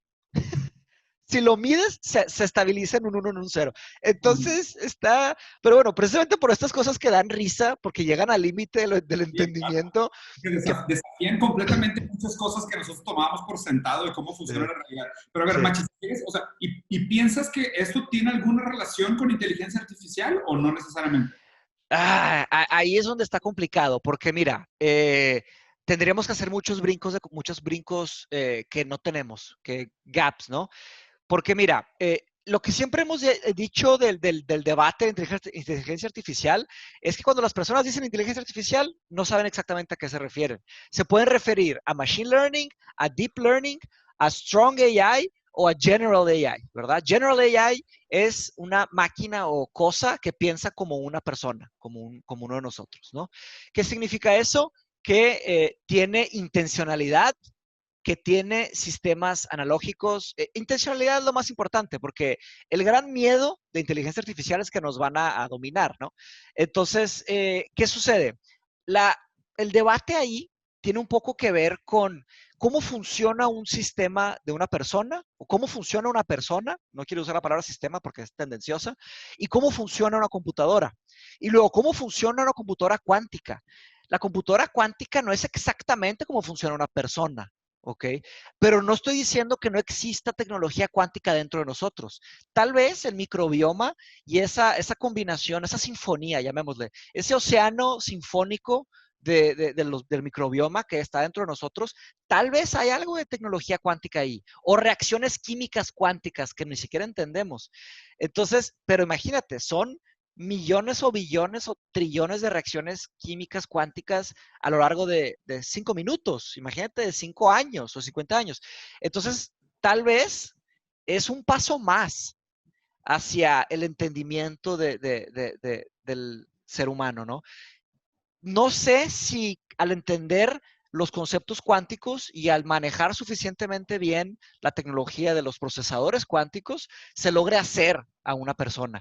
Si lo mides, se estabiliza en un 1 en un 0. Entonces está, pero bueno, precisamente por estas cosas que dan risa, porque llegan al límite del entendimiento. Claro. Que desafían completamente muchas cosas que nosotros tomábamos por sentado de cómo funciona la realidad. Pero a ver, Machis, o sea, ¿y piensas que esto tiene alguna relación con inteligencia artificial o no necesariamente? Ahí es donde está complicado, porque mira, tendríamos que hacer muchos brincos que no tenemos, que gaps, ¿no? Porque mira, lo que siempre hemos dicho del debate de inteligencia artificial es que cuando las personas dicen inteligencia artificial, no saben exactamente a qué se refieren. Se pueden referir a machine learning, a deep learning, a strong AI o a general AI, ¿verdad? General AI es una máquina o cosa que piensa como una persona, como uno de nosotros, ¿no? ¿Qué significa eso? Que tiene intencionalidad, que tiene sistemas analógicos. Intencionalidad es lo más importante, porque el gran miedo de inteligencia artificial es que nos van a dominar, ¿no? Entonces, ¿qué sucede? El debate ahí tiene un poco que ver con cómo funciona un sistema de una persona, o cómo funciona una persona, no quiero usar la palabra sistema porque es tendenciosa, y cómo funciona una computadora. Y luego, cómo funciona una computadora cuántica. La computadora cuántica no es exactamente cómo funciona una persona. ¿ok? Pero no estoy diciendo que no exista tecnología cuántica dentro de nosotros. Tal vez el microbioma y esa combinación, esa sinfonía, llamémosle, ese océano sinfónico del microbioma que está dentro de nosotros, tal vez hay algo de tecnología cuántica ahí, o reacciones químicas cuánticas que ni siquiera entendemos. Entonces, pero imagínate, son millones o billones o trillones de reacciones químicas cuánticas a lo largo de 5 minutos. Imagínate de 5 años o 50 años. Entonces, tal vez es un paso más hacia el entendimiento del ser humano, ¿no? No sé si al entender los conceptos cuánticos y al manejar suficientemente bien la tecnología de los procesadores cuánticos, se logre hacer a una persona.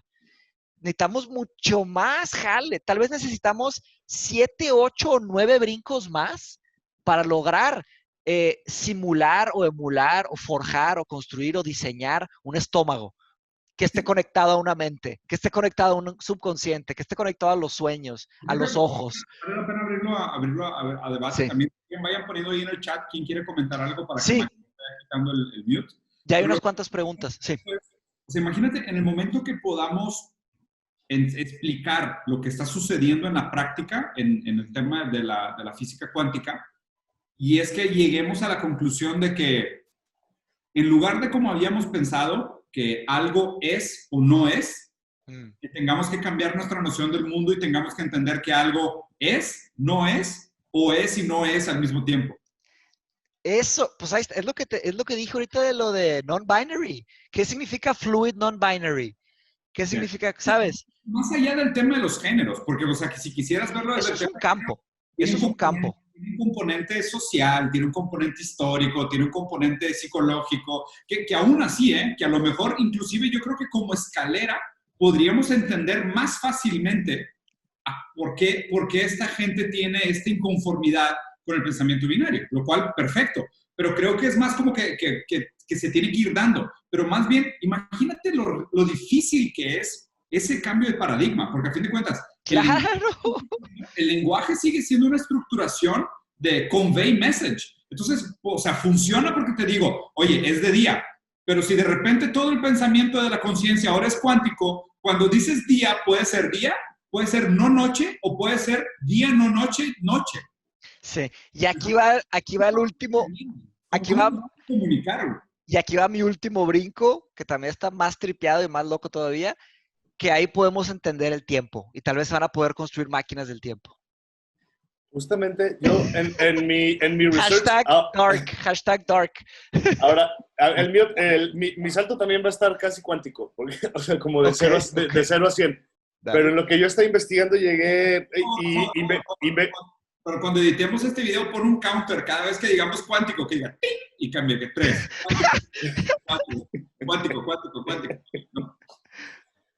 Necesitamos mucho más jale. Tal vez necesitamos 7, 8 o 9 brincos más para lograr simular o emular o forjar o construir o diseñar un estómago que esté conectado a una mente, que esté conectado a un subconsciente, que esté conectado a los sueños, a los ojos. Vale la pena abrirlo a debate. Sí. También vayan poniendo ahí en el chat quién quiere comentar algo para que Sí. vaya quitando el mute. Ya hay unas cuantas preguntas. Sí. O sea, imagínate, en el momento que podamos explicar lo que está sucediendo en la práctica, en el tema de la física cuántica, y es que lleguemos a la conclusión de que en lugar de como habíamos pensado, que algo es o no es, que tengamos que cambiar nuestra noción del mundo y tengamos que entender que algo es, no es, o es y no es al mismo tiempo. Eso, pues ahí está, es lo que dije ahorita de lo de non-binary. ¿Qué significa fluid non-binary? ¿Qué significa, sabes? Más allá del tema de los géneros, porque, o sea, que si quisieras verlo desde eso es un campo. Eso es un campo. Tiene un componente social, tiene un componente histórico, tiene un componente psicológico, que aún así, que a lo mejor, inclusive yo creo que como escalera, podríamos entender más fácilmente por qué esta gente tiene esta inconformidad con el pensamiento binario, lo cual, perfecto. Pero creo que es más como que se tiene que ir dando. Pero más bien, imagínate lo difícil que es ese cambio de paradigma, porque a fin de cuentas, ¡claro! El lenguaje sigue siendo una estructuración de convey message. Entonces, o sea, funciona porque te digo, oye, es de día, pero si de repente todo el pensamiento de la conciencia ahora es cuántico, cuando dices día, puede ser no noche, o puede ser día, no noche, noche. Sí, y aquí va el último, comunicarlo. Y aquí va mi último brinco, que también está más tripeado y más loco todavía, que ahí podemos entender el tiempo y tal vez van a poder construir máquinas del tiempo. Justamente yo en mi research... Hashtag dark. Ahora, mi salto también va a estar casi cuántico, porque, o sea, como de 0 a 100. Dale. Pero en lo que yo estaba investigando llegué Pero cuando editemos este video, pon un counter cada vez que digamos cuántico, que diga ¡tic! Y cambie que 3. Cuántico. ¿No?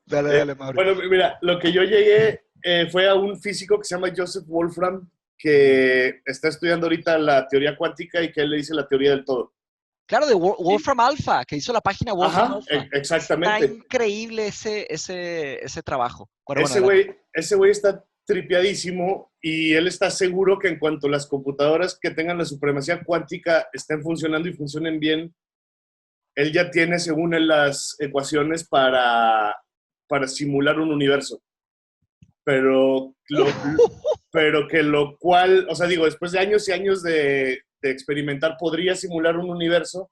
Dale, Mauro. Bueno, mira, lo que yo llegué fue a un físico que se llama Joseph Wolfram, que está estudiando ahorita la teoría cuántica y que él le dice la teoría del todo. Claro, de Wolfram Alpha, que hizo la página Wolfram Alpha. Exactamente. Está increíble ese trabajo. Pero ese güey está tripiadísimo y él está seguro que en cuanto las computadoras que tengan la supremacía cuántica estén funcionando y funcionen bien, él ya tiene, según él, las ecuaciones para simular un universo. Pero que lo cual, o sea, digo, después de años y años de experimentar, podría simular un universo,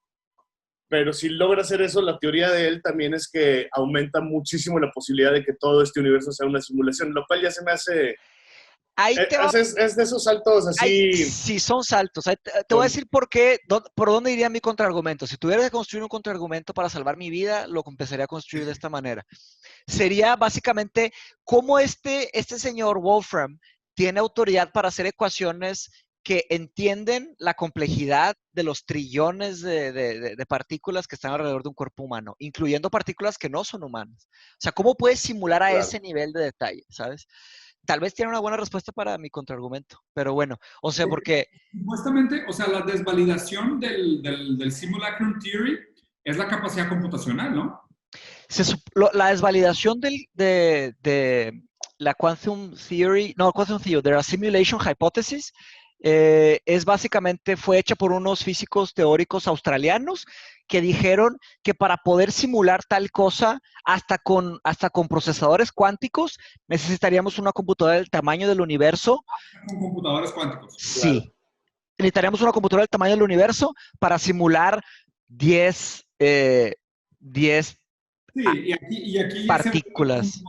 pero si logra hacer eso, la teoría de él también es que aumenta muchísimo la posibilidad de que todo este universo sea una simulación, lo cual ya se me hace... Es de esos saltos así... Sí, son saltos. Te voy a decir por dónde iría mi contraargumento. Si tuviera que construir un contraargumento para salvar mi vida, lo empezaría a construir de esta manera. Sería básicamente cómo este señor Wolfram tiene autoridad para hacer ecuaciones que entienden la complejidad de los trillones de partículas que están alrededor de un cuerpo humano, incluyendo partículas que no son humanas. O sea, ¿cómo puedes simular a ese nivel de detalle, sabes? Tal vez tiene una buena respuesta para mi contraargumento, pero bueno, o sea, porque... Supuestamente, o sea, la desvalidación del simulacrum theory es la capacidad computacional, ¿no? La desvalidación de la quantum theory, de la simulation hypothesis, es básicamente, fue hecha por unos físicos teóricos australianos que dijeron que para poder simular tal cosa, hasta con procesadores cuánticos, necesitaríamos una computadora del tamaño del universo. Con computadores cuánticos. Sí. Claro. Necesitaríamos una computadora del tamaño del universo para simular 10 Sí, y aquí partículas.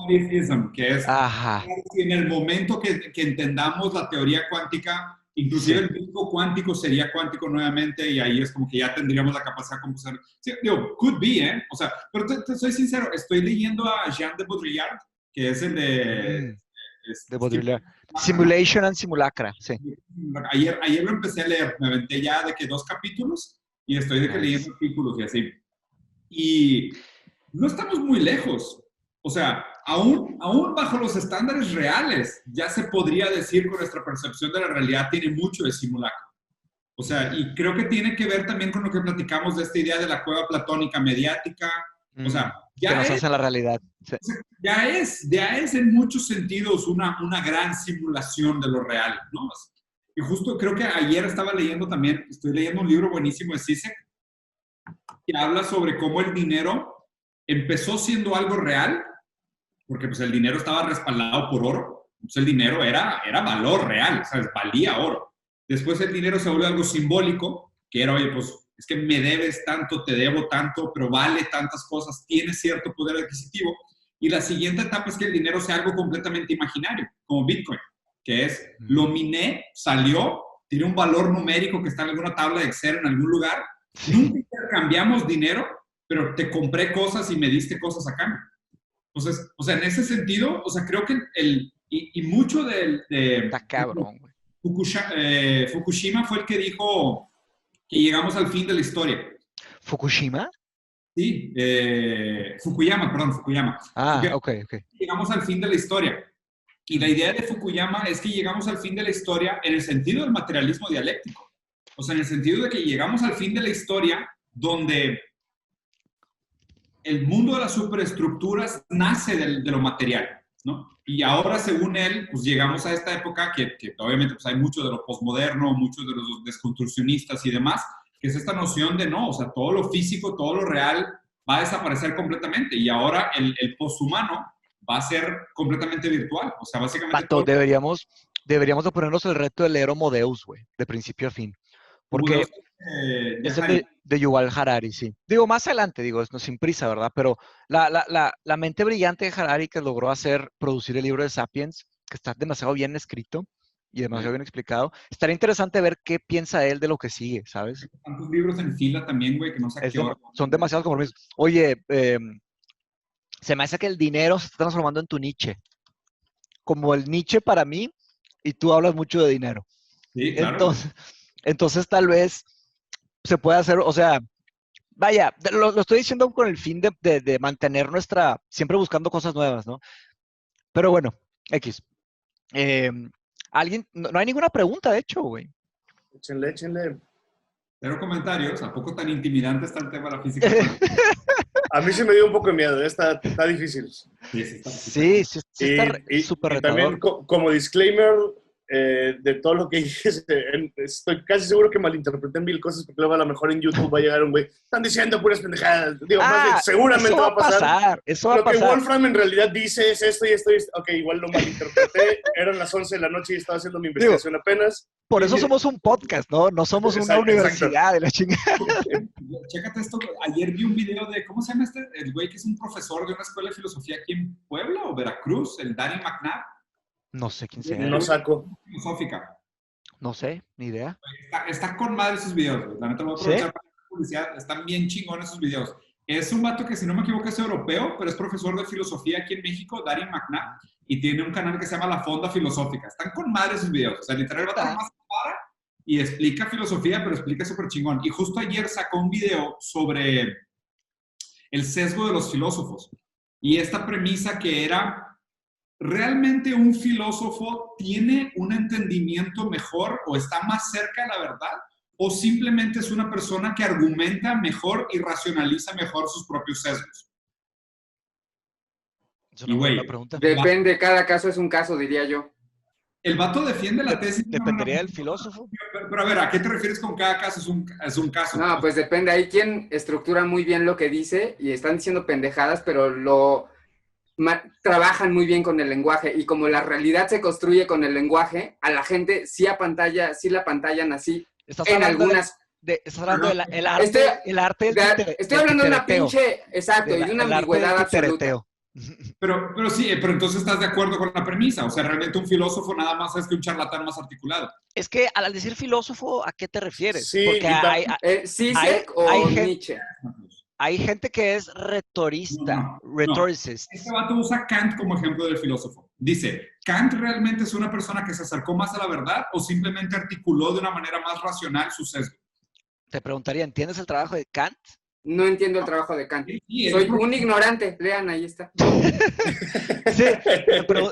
Que es Ajá. en el momento que entendamos la teoría cuántica, inclusive Sí. el disco cuántico sería cuántico nuevamente y ahí es como que ya tendríamos la capacidad de computar. Sí, digo, could be, ¿eh? O sea, pero te soy sincero, estoy leyendo a Jean de Baudrillard, que es el de... De Baudrillard. Simulation and Simulacra, sí. Ayer lo empecé a leer, me aventé ya de que 2 capítulos y estoy de que leyendo artículos y así. Y no estamos muy lejos. O sea, aún bajo los estándares reales, ya se podría decir que nuestra percepción de la realidad tiene mucho de simulacro. O sea, y creo que tiene que ver también con lo que platicamos de esta idea de la cueva platónica mediática. O sea, que nos hace la realidad. Sí. O sea, ya es en muchos sentidos una gran simulación de lo real, ¿no? Y justo creo que ayer estaba leyendo también, estoy leyendo un libro buenísimo de Zizek, que habla sobre cómo el dinero empezó siendo algo real, porque pues el dinero estaba respaldado por oro, entonces el dinero era valor real, ¿sabes? Valía oro. Después el dinero se volvió algo simbólico, que era, oye, pues es que me debes tanto, te debo tanto, pero vale tantas cosas, tiene cierto poder adquisitivo. Y la siguiente etapa es que el dinero sea algo completamente imaginario, como Bitcoin, que es, lo miné, salió, tiene un valor numérico que está en alguna tabla de Excel en algún lugar. Sí. Nunca intercambiamos dinero, pero te compré cosas y me diste cosas a cambio. Entonces, o sea, en ese sentido, o sea, creo que mucho Está cabrón, güey. Fukushima fue el que dijo que llegamos al fin de la historia. ¿Fukushima? Sí, Fukuyama. Ok. Llegamos al fin de la historia. Y la idea de Fukuyama es que llegamos al fin de la historia en el sentido del materialismo dialéctico. O sea, en el sentido de que llegamos al fin de la historia donde el mundo de las superestructuras nace de lo material, ¿no? Y ahora, según él, pues llegamos a esta época que obviamente pues hay mucho de lo posmoderno, muchos de los desconstruccionistas y demás, que es esta noción de no, o sea, todo lo físico, todo lo real va a desaparecer completamente y ahora el poshumano va a ser completamente virtual. O sea, básicamente... Pato, deberíamos de ponernos el reto de leer Homo Deus, güey, de principio a fin. Porque es el de Yuval Harari, sí. Digo, más adelante, digo, no sin prisa, ¿verdad? Pero la mente brillante de Harari que logró producir el libro de Sapiens, que está demasiado bien escrito y demasiado bien explicado, estaría interesante ver qué piensa él de lo que sigue, ¿sabes? Tantos libros en fila también, güey, que no sé qué hora. Son demasiados compromisos. Oye, se me hace que el dinero se está transformando en tu Nietzsche. Como el Nietzsche para mí, y tú hablas mucho de dinero. Sí, claro. Entonces tal vez se puede hacer, o sea, vaya, lo estoy diciendo con el fin de mantener siempre buscando cosas nuevas, ¿no? Pero bueno, X. No hay ninguna pregunta, de hecho, güey. Échenle. Cero comentarios, ¿a poco tan intimidante está el tema de la física? A mí sí me dio un poco de miedo, está difícil. Sí, está súper retador. También como disclaimer de todo lo que dije, estoy casi seguro que malinterpreté mil cosas porque luego a lo mejor en YouTube va a llegar un güey, están diciendo puras pendejadas. Digo, seguramente va a pasar. Eso va a pasar. Lo que Wolfram en realidad dice es esto y esto y esto. Ok, igual lo malinterpreté. Eran las 11 de la noche y estaba haciendo mi investigación apenas. Por eso somos un podcast, ¿no? No somos una universidad de la chingada. Chécate esto. Ayer vi un video de, ¿cómo se llama el güey que es un profesor de una escuela de filosofía aquí en Puebla o Veracruz? El Danny McNabb. No sé quién sea. No saco. Filosófica. No sé, ni idea. Está con madre esos videos, güey. La neta voy a aprovechar para la publicidad. Están bien chingones esos videos. Es un vato que, si no me equivoco, es europeo, pero es profesor de filosofía aquí en México, Darin McNabb, y tiene un canal que se llama La Fonda Filosófica. Están con madre esos videos. O sea, literal, el vato más para y explica filosofía, pero explica súper chingón. Y justo ayer sacó un video sobre el sesgo de los filósofos. Y esta premisa que era... ¿Realmente un filósofo tiene un entendimiento mejor o está más cerca de la verdad? ¿O simplemente es una persona que argumenta mejor y racionaliza mejor sus propios sesgos? Es una buena pregunta. Depende, cada caso es un caso, diría yo. el vato defiende la tesis. Dependería del filósofo. Pero a ver, ¿a qué te refieres con cada caso? Es un caso. No, pues depende. Hay quien estructura muy bien lo que dice y están diciendo pendejadas, pero trabajan muy bien con el lenguaje. Y como la realidad se construye con el lenguaje, a la gente sí la pantallan así. En algunas... Estás hablando del arte estoy hablando de una pinche... Exacto, y de una ambigüedad absoluta. Pero sí, pero entonces estás de acuerdo con la premisa. O sea, realmente un filósofo nada más es que un charlatán más articulado. Es que al decir filósofo, ¿a qué te refieres? Sí, porque Zizek o Nietzsche. Hay gente que es retorista, retoricist. Este vato usa Kant como ejemplo del filósofo. Dice, ¿Kant realmente es una persona que se acercó más a la verdad o simplemente articuló de una manera más racional su sesgo? Te preguntaría, ¿entiendes el trabajo de Kant? No entiendo el trabajo de Kant. Sí, soy un ignorante. Lean, ahí está. Sí,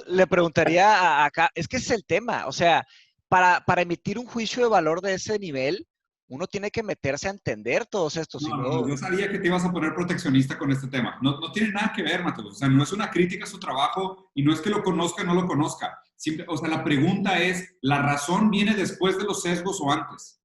le preguntaría acá, es que ese es el tema. O sea, para emitir un juicio de valor de ese nivel, uno tiene que meterse a entender todos estos. No, yo sabía que te ibas a poner proteccionista con este tema. No tiene nada que ver, Mateus. O sea, no es una crítica a su trabajo y no es que lo conozca o no lo conozca. O sea, la pregunta es, ¿la razón viene después de los sesgos o antes?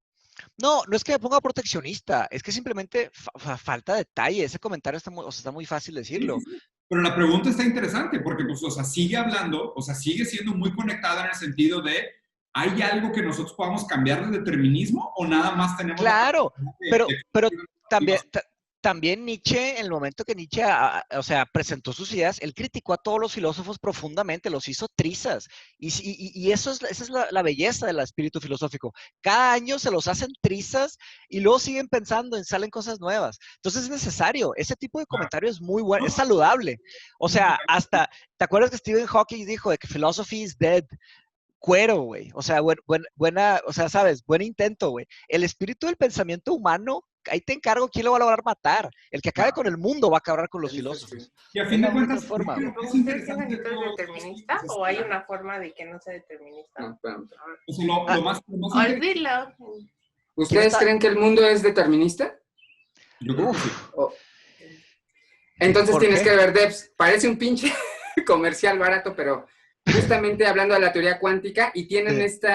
No es que me ponga proteccionista, es que simplemente falta detalle. Ese comentario está muy fácil decirlo. Sí. Pero la pregunta está interesante porque, pues, o sea, sigue hablando, o sea, sigue siendo muy conectada en el sentido de ¿hay algo que nosotros podamos cambiar del determinismo o nada más tenemos... Claro, pero también Nietzsche, en el momento que Nietzsche, presentó sus ideas, él criticó a todos los filósofos profundamente, los hizo trizas. Y esa es la belleza del espíritu filosófico. Cada año se los hacen trizas y luego siguen pensando y salen cosas nuevas. Entonces es necesario. Ese tipo de comentario es muy bueno, es saludable. O sea, hasta, ¿te acuerdas que Stephen Hawking dijo de que philosophy is dead? Cuero, güey. O sea, ¿sabes? Buen intento, güey. El espíritu del pensamiento humano, ahí te encargo quién lo va a lograr matar. El que acabe con el mundo va a acabar con los filósofos. Y a fin de cuentas, ¿Ustedes piensan que todo es determinista o hay una forma de que no sea determinista? Olvídalo. ¿Ustedes creen que el mundo es determinista? Yo creo que sí. Entonces tienes que ver, Debs. Parece un pinche comercial barato, pero justamente hablando de la teoría cuántica y tienen este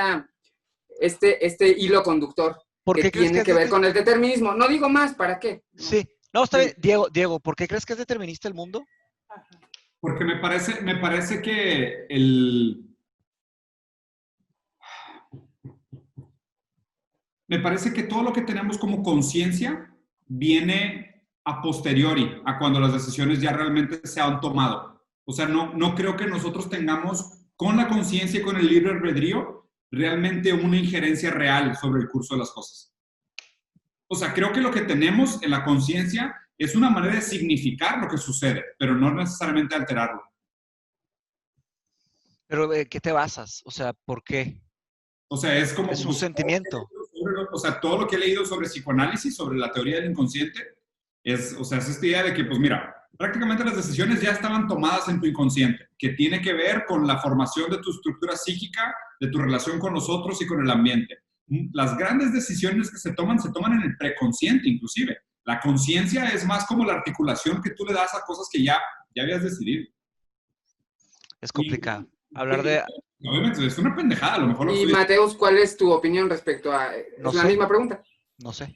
hilo conductor que tiene que ver con el determinismo. No digo más, ¿para qué? Sí. No, está bien. Diego, ¿por qué crees que es determinista el mundo? Porque me parece que me parece que todo lo que tenemos como conciencia viene a posteriori, a cuando las decisiones ya realmente se han tomado. O sea, no creo que nosotros tengamos, con la conciencia y con el libre albedrío, realmente una injerencia real sobre el curso de las cosas. O sea, creo que lo que tenemos en la conciencia es una manera de significar lo que sucede, pero no necesariamente alterarlo. ¿Pero qué te basas? O sea, ¿por qué? O sea, es como... Es un sentimiento. O sea, todo lo que he leído sobre psicoanálisis, sobre la teoría del inconsciente, es esta idea de que, pues mira, prácticamente las decisiones ya estaban tomadas en tu inconsciente, que tiene que ver con la formación de tu estructura psíquica, de tu relación con los otros y con el ambiente. Las grandes decisiones que se toman en el preconsciente, inclusive. La conciencia es más como la articulación que tú le das a cosas que ya habías decidido. Es complicado. Hablar de... Obviamente, es una pendejada, a lo mejor. Y Mateus, ¿cuál es tu opinión respecto a...? No es sé. la misma pregunta. No sé.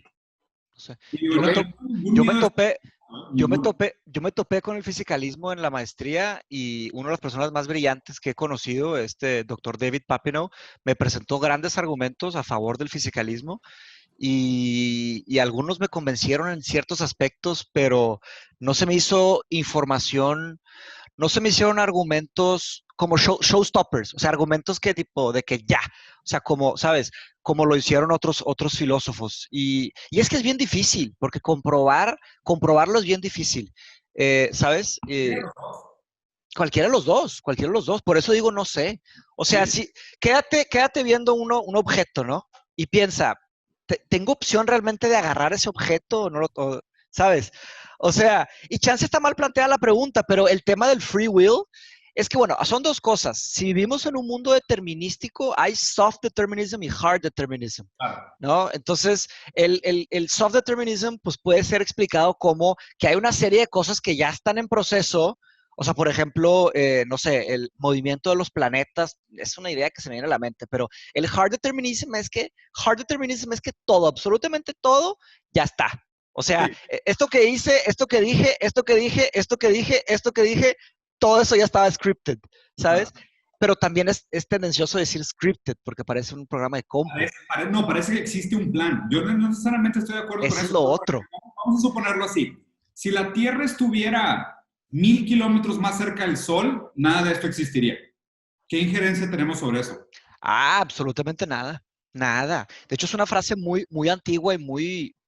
Yo me topé con el fisicalismo en la maestría y una de las personas más brillantes que he conocido, doctor David Papineau, me presentó grandes argumentos a favor del fisicalismo y algunos me convencieron en ciertos aspectos, pero no se me hizo información, no se me hicieron argumentos como showstoppers, o sea, argumentos que tipo de que ya, o sea, como, ¿sabes? Como lo hicieron otros filósofos. Y es que es bien difícil, porque comprobarlo es bien difícil, ¿sabes? Cualquiera de los dos. Por eso digo, no sé. O sea, sí, quédate viendo un objeto, ¿no? Y piensa, ¿tengo opción realmente de agarrar ese objeto? ¿No ¿sabes? O sea, y chance está mal planteada la pregunta, pero el tema del free will es que, bueno, son dos cosas. Si vivimos en un mundo determinístico, hay soft determinism y hard determinism, ¿no? Entonces, el soft determinism, pues puede ser explicado como que hay una serie de cosas que ya están en proceso O sea, por ejemplo, no sé, el movimiento de los planetas es una idea que se me viene a la mente, pero el hard determinism es que todo, absolutamente todo, ya está. O sea, Sí. esto que hice, esto que dije, todo eso ya estaba scripted, ¿sabes? Pero también es tendencioso decir scripted porque parece un programa de compu. No, parece que existe un plan. Yo no necesariamente estoy de acuerdo con Eso eso. es lo otro. Vamos a suponerlo así. Si la Tierra estuviera 1000 kilómetros más cerca del Sol, nada de esto existiría. ¿Qué injerencia tenemos sobre eso? Absolutamente nada. Nada. De hecho, es una frase muy, muy antigua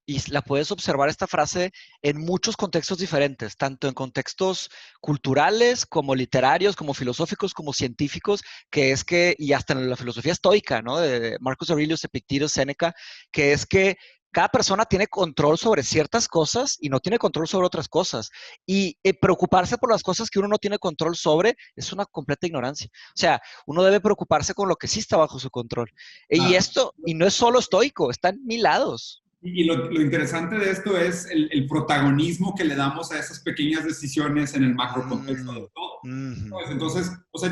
y la puedes observar esta frase en muchos contextos diferentes, tanto en contextos culturales, como literarios, como filosóficos, como científicos, y hasta en la filosofía estoica, ¿no? De Marcus Aurelius, Epictetus, Séneca, que es que cada persona tiene control sobre ciertas cosas y no tiene control sobre otras cosas. Y preocuparse por las cosas que uno no tiene control sobre es una completa ignorancia. O sea, uno debe preocuparse con lo que sí está bajo su control. Y no es solo estoico, está en 1000 lados. Y lo interesante de esto es el protagonismo que le damos a esas pequeñas decisiones en el macro contexto de todo. Pues entonces, o sea,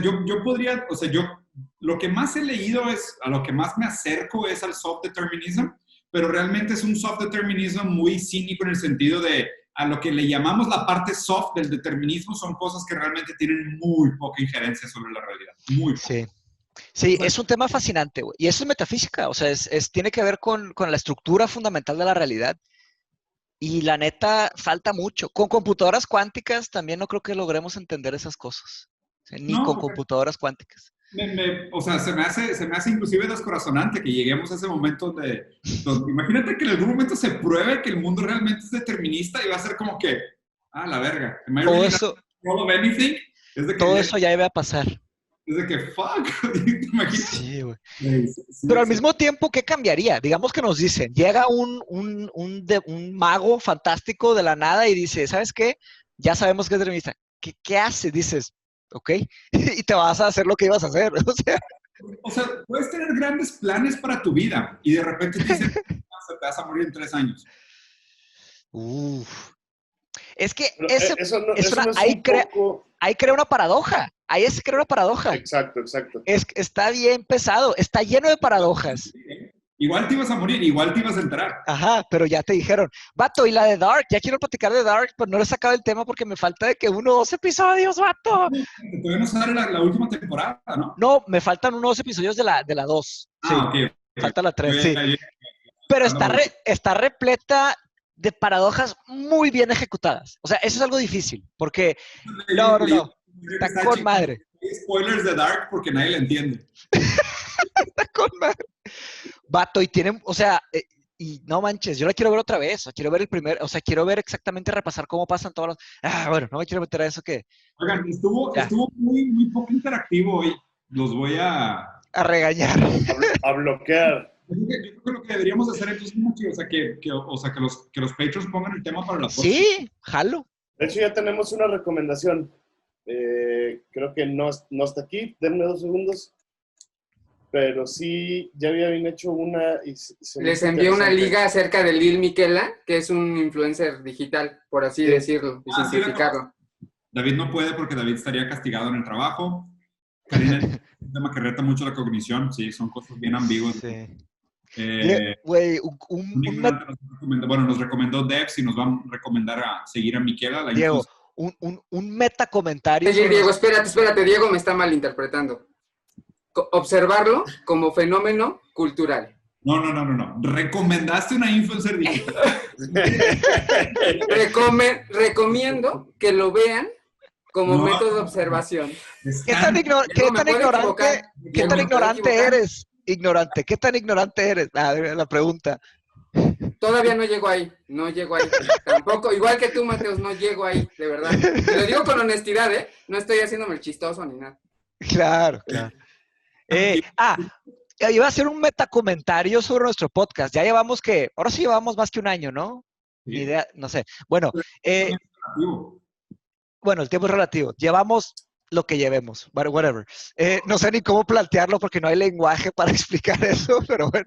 lo que más he leído a lo que más me acerco es al soft determinism, pero realmente es un soft determinism muy cínico en el sentido de a lo que le llamamos la parte soft del determinismo son cosas que realmente tienen muy poca injerencia sobre la realidad. Muy poca. Sí. Sí, es un tema fascinante, güey. Y eso es metafísica, o sea, tiene que ver con la estructura fundamental de la realidad. Y la neta, falta mucho. Con computadoras cuánticas también no creo que logremos entender esas cosas. O sea, ni con computadoras cuánticas. O sea, se me hace inclusive descorazonante que lleguemos a ese momento donde imagínate que en algún momento se pruebe que el mundo realmente es determinista y va a ser como que, la verga. Todo eso, Todo eso ya iba a pasar. Es de que, fuck, ¿te imaginas? Sí, güey. Pero al mismo tiempo, ¿qué cambiaría? Digamos que nos dicen, llega un mago fantástico de la nada y dice, ¿sabes qué? Ya sabemos que es determinista. ¿Qué hace? Dices, ok, y te vas a hacer lo que ibas a hacer. O sea, puedes tener grandes planes para tu vida y de repente te dicen, te vas a morir en 3 años. Es que ahí crea una paradoja. Ahí se crea una paradoja. Exacto. Está bien pesado, está lleno de paradojas. Igual te ibas a morir, igual te ibas a enterar. Ajá, pero ya te dijeron, vato, y la de Dark, ya quiero platicar de Dark, pero no le he sacado el tema porque me falta de que 1 o 2 episodios, vato. Todavía no sale la última temporada, ¿no? No, me faltan 1 o 2 episodios de la 2. Sí, okay. Falta la 3, sí. Pero está repleta de paradojas muy bien ejecutadas. O sea, eso es algo difícil, porque no. Está con madre. Spoilers de Dark porque nadie le entiende. Está con madre. Vato, y tienen, o sea, y no manches, yo la quiero ver otra vez, quiero ver quiero ver exactamente, repasar cómo pasan todos los... bueno, no me quiero meter a eso que... Oigan, estuvo muy, muy poco interactivo hoy. Los voy a regañar. A bloquear. Yo creo que lo que deberíamos hacer entonces es que los patrons pongan el tema para la próxima. Sí, jalo. De hecho, ya tenemos una recomendación. Creo que no está aquí. Denme 2 segundos. Pero sí, ya habían hecho una. Les envié una liga acerca de Lil Miquela, que es un influencer digital, por así decirlo, y simplificarlo. David no puede porque David estaría castigado en el trabajo. Karina, es un tema que reta mucho la cognición. Sí, son cosas bien ambiguas. Sí. Güey, nos recomendó Devs y nos va a recomendar a seguir a Miquela. Diego, un metacomentario. Oye, Diego, espérate, Diego me está malinterpretando. Observarlo como fenómeno cultural. No. Recomendaste una influencer digital. Recomiendo que lo vean como método de observación. ¿Qué tan ignorante eres? ¿Qué tan ignorante eres? La pregunta. Todavía no llego ahí. Tampoco, igual que tú, Mateos, no llego ahí, de verdad. Te lo digo con honestidad, ¿eh? No estoy haciéndome el chistoso ni nada. Claro. Iba a hacer un metacomentario sobre nuestro podcast. Ahora sí llevamos más que 1 año, ¿no? Sí. Ni idea, no sé. Bueno, el tiempo es relativo. Llevamos lo que llevemos, whatever. No sé ni cómo plantearlo porque no hay lenguaje para explicar eso, pero bueno.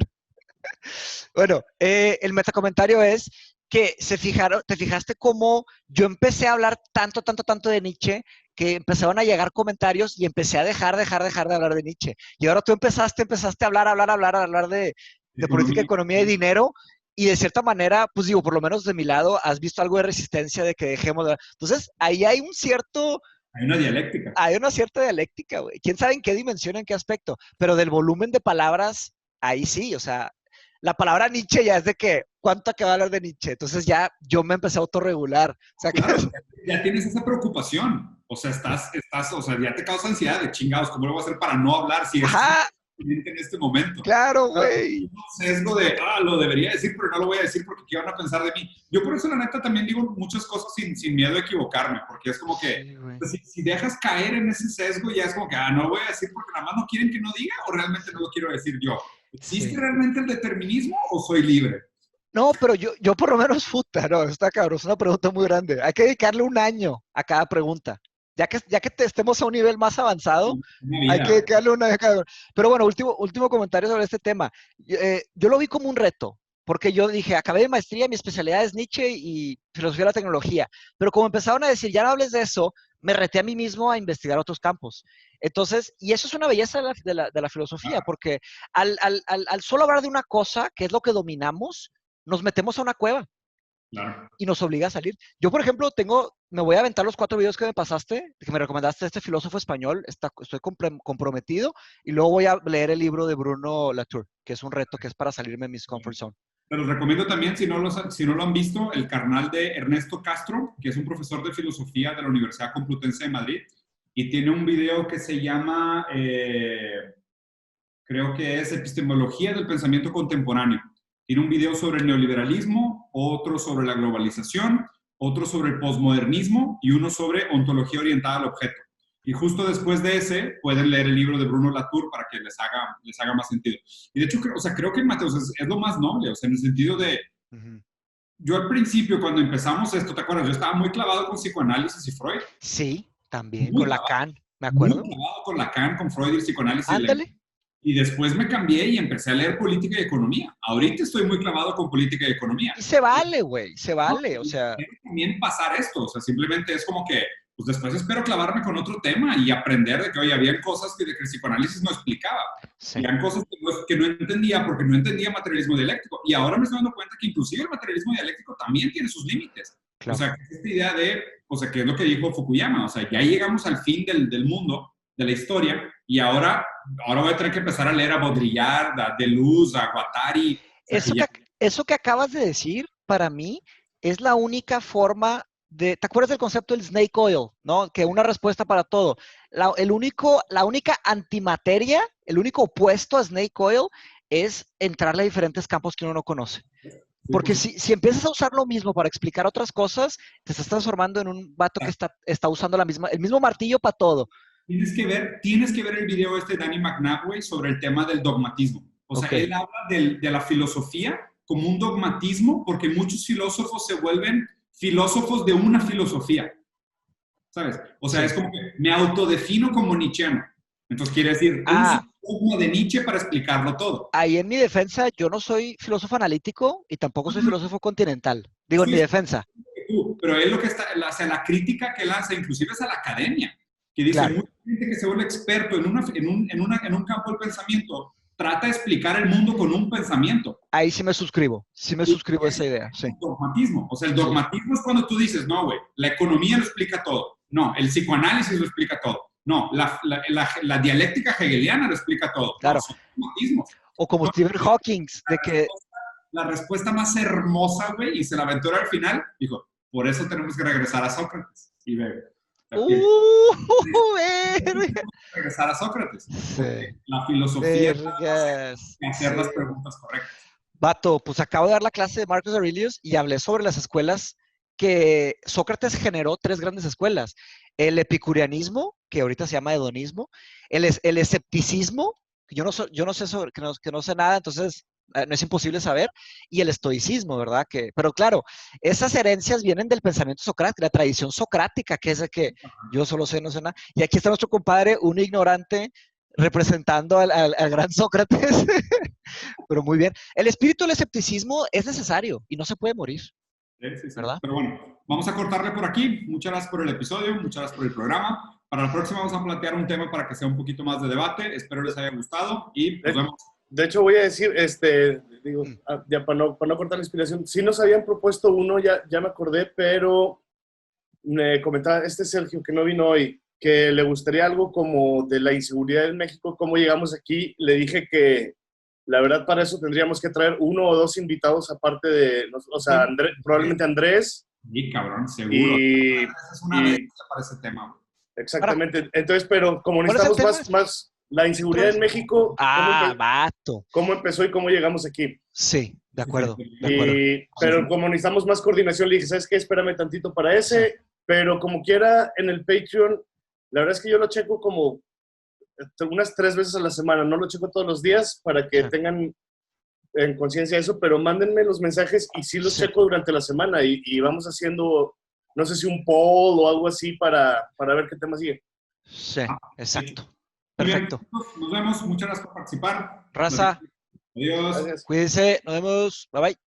Bueno, el metacomentario es que te fijaste cómo yo empecé a hablar tanto de Nietzsche que empezaron a llegar comentarios y empecé a dejar de hablar de Nietzsche. Y ahora tú empezaste a hablar de política, economía y dinero. Y de cierta manera, pues digo, por lo menos de mi lado, has visto algo de resistencia de que dejemos de... Entonces, ahí hay un cierto... Hay una dialéctica. Hay una cierta dialéctica, güey. ¿Quién sabe en qué dimensión, en qué aspecto? Pero del volumen de palabras, ahí sí, o sea, la palabra Nietzsche ya es de que, ¿cuánto acaba de hablar de Nietzsche? Entonces ya yo me empecé a autorregular. O sea, claro, ya tienes esa preocupación. O sea, o sea, ya te causa ansiedad de chingados. ¿Cómo lo voy a hacer para no hablar si es en este momento? Claro, güey. Un sesgo de, lo debería decir, pero no lo voy a decir porque ¿qué van a pensar de mí? Yo por eso, la neta, también digo muchas cosas sin miedo a equivocarme, porque es como que, sí, si dejas caer en ese sesgo, ya es como que, no lo voy a decir porque nada más no quieren que no diga, o realmente no lo quiero decir yo. ¿Existe realmente el determinismo o soy libre? No, pero yo por lo menos, no, está cabrón, es una pregunta muy grande. Hay que dedicarle un año a cada pregunta. Ya que estemos a un nivel más avanzado, hay que dedicarle un año a cada. Pero bueno, último comentario sobre este tema. Yo lo vi como un reto, porque yo dije, acabé de maestría, mi especialidad es Nietzsche y filosofía de la tecnología. Pero como empezaron a decir, ya no hables de eso, me reté a mí mismo a investigar otros campos. Entonces, y eso es una belleza de la filosofía, porque al solo hablar de una cosa, que es lo que dominamos, nos metemos a una cueva. Claro. Y nos obliga a salir. Yo, por ejemplo, me voy a aventar los 4 videos que me pasaste, que me recomendaste de este filósofo español, estoy comprometido, y luego voy a leer el libro de Bruno Latour, que es un reto que es para salirme de mis comfort zone. Te los recomiendo también, si no lo han visto, el canal de Ernesto Castro, que es un profesor de filosofía de la Universidad Complutense de Madrid, y tiene un video que se llama, creo que es Epistemología del Pensamiento Contemporáneo. Tiene un video sobre el neoliberalismo, otro sobre la globalización, otro sobre el posmodernismo y uno sobre ontología orientada al objeto. Y justo después de ese, pueden leer el libro de Bruno Latour para que les haga más sentido. Y de hecho, creo que Mateos es lo más noble, o sea, en el sentido de... Yo al principio, cuando empezamos esto, ¿te acuerdas? Yo estaba muy clavado con psicoanálisis y Freud. Sí, también, con Lacan, me acuerdo. Muy clavado con Lacan, con Freud y psicoanálisis. Ándale. Y después me cambié y empecé a leer política y economía. Ahorita estoy muy clavado con política y economía. Y se vale, güey, se vale, no, o sea... Quiero también pasar esto, o sea, simplemente es como que, pues después espero clavarme con otro tema y aprender de que, oye, habían cosas que el psicoanálisis no explicaba. Sí. Habían cosas que no entendía porque no entendía materialismo dialéctico. Y ahora me estoy dando cuenta que inclusive el materialismo dialéctico también tiene sus límites. Claro. O sea, esta idea de, o sea, que es lo que dijo Fukuyama, o sea, ya llegamos al fin del mundo, de la historia, y ahora voy a tener que empezar a leer a Baudrillard, a Deleuze, a Guattari. Eso que acabas de decir, para mí, es la única forma de... ¿Te acuerdas del concepto del snake oil? ¿No? Que una respuesta para todo. La única antimateria, el único opuesto a snake oil es entrarle a diferentes campos que uno no conoce. Porque si empiezas a usar lo mismo para explicar otras cosas, te estás transformando en un vato que está usando el mismo martillo para todo. Tienes que ver el video de Danny McNabb sobre el tema del dogmatismo. O sea, él habla de la filosofía como un dogmatismo porque muchos filósofos se vuelven filósofos de una filosofía. ¿Sabes? O sea, es como que me autodefino como nietzscheano. Entonces quiere decir, uso de Nietzsche para explicarlo todo. Ahí en mi defensa, yo no soy filósofo analítico y tampoco soy filósofo continental. Digo, en mi defensa. Pero él lo que la crítica que lanza inclusive es a la academia. Que dice, claro, mucha gente que se vuelve experto en un campo del pensamiento trata de explicar el mundo con un pensamiento. Ahí sí me suscribo a esa idea. Sí. El dogmatismo. O sea, el dogmatismo es cuando tú dices, no, güey, la economía lo explica todo. No, el psicoanálisis lo explica todo. No, la dialéctica hegeliana lo explica todo. Claro. No, son dogmatismos. O como Stephen Hawking, de que... La respuesta más hermosa, güey, y se la aventó al final, dijo, por eso tenemos que regresar a Sócrates. Y ve, regresar a Sócrates. Sí. La filosofía es hacer las preguntas correctas. Vato, pues acabo de dar la clase de Marcus Aurelius y hablé sobre las escuelas que Sócrates generó 3 grandes escuelas. El epicureanismo, que ahorita se llama hedonismo, el escepticismo, que yo no sé sobre, que no sé nada, entonces no es imposible saber, y el estoicismo, ¿verdad? Pero claro, esas herencias vienen del pensamiento socrático, la tradición socrática, que es de que yo solo sé, no sé nada. Y aquí está nuestro compadre, un ignorante, representando al gran Sócrates. Pero muy bien. El espíritu del escepticismo es necesario y no se puede morir. Sí. ¿Verdad? Pero bueno, vamos a cortarle por aquí. Muchas gracias por el episodio, muchas gracias por el programa. Para la próxima vamos a plantear un tema para que sea un poquito más de debate. Espero les haya gustado y nos vemos. De hecho, voy a decir, ya para no cortar la inspiración, sí nos habían propuesto uno, ya me acordé, pero me comentaba Sergio, que no vino hoy, que le gustaría algo como de la inseguridad en México, cómo llegamos aquí. Le dije que la verdad para eso tendríamos que traer 1 o 2 invitados aparte de, o sea, probablemente Andrés. Sí, cabrón, seguro. Esa es una vez para ese tema. Exactamente. Entonces, pero como necesitamos más la inseguridad en México, ¿cómo empezó y cómo llegamos aquí? Sí, de acuerdo. Pero como necesitamos más coordinación, le dije, ¿sabes qué? Espérame tantito para ese. Sí. Pero como quiera, en el Patreon, la verdad es que yo lo checo como unas 3 veces a la semana. No lo checo todos los días para que tengan en conciencia eso, pero mándenme los mensajes y sí los checo durante la semana y vamos haciendo, no sé si un poll o algo así para ver qué tema sigue. Sí, exacto. Sí. Perfecto. Bien, nos vemos. Muchas gracias por participar. Raza. Adiós. Gracias. Cuídense. Nos vemos. Bye bye.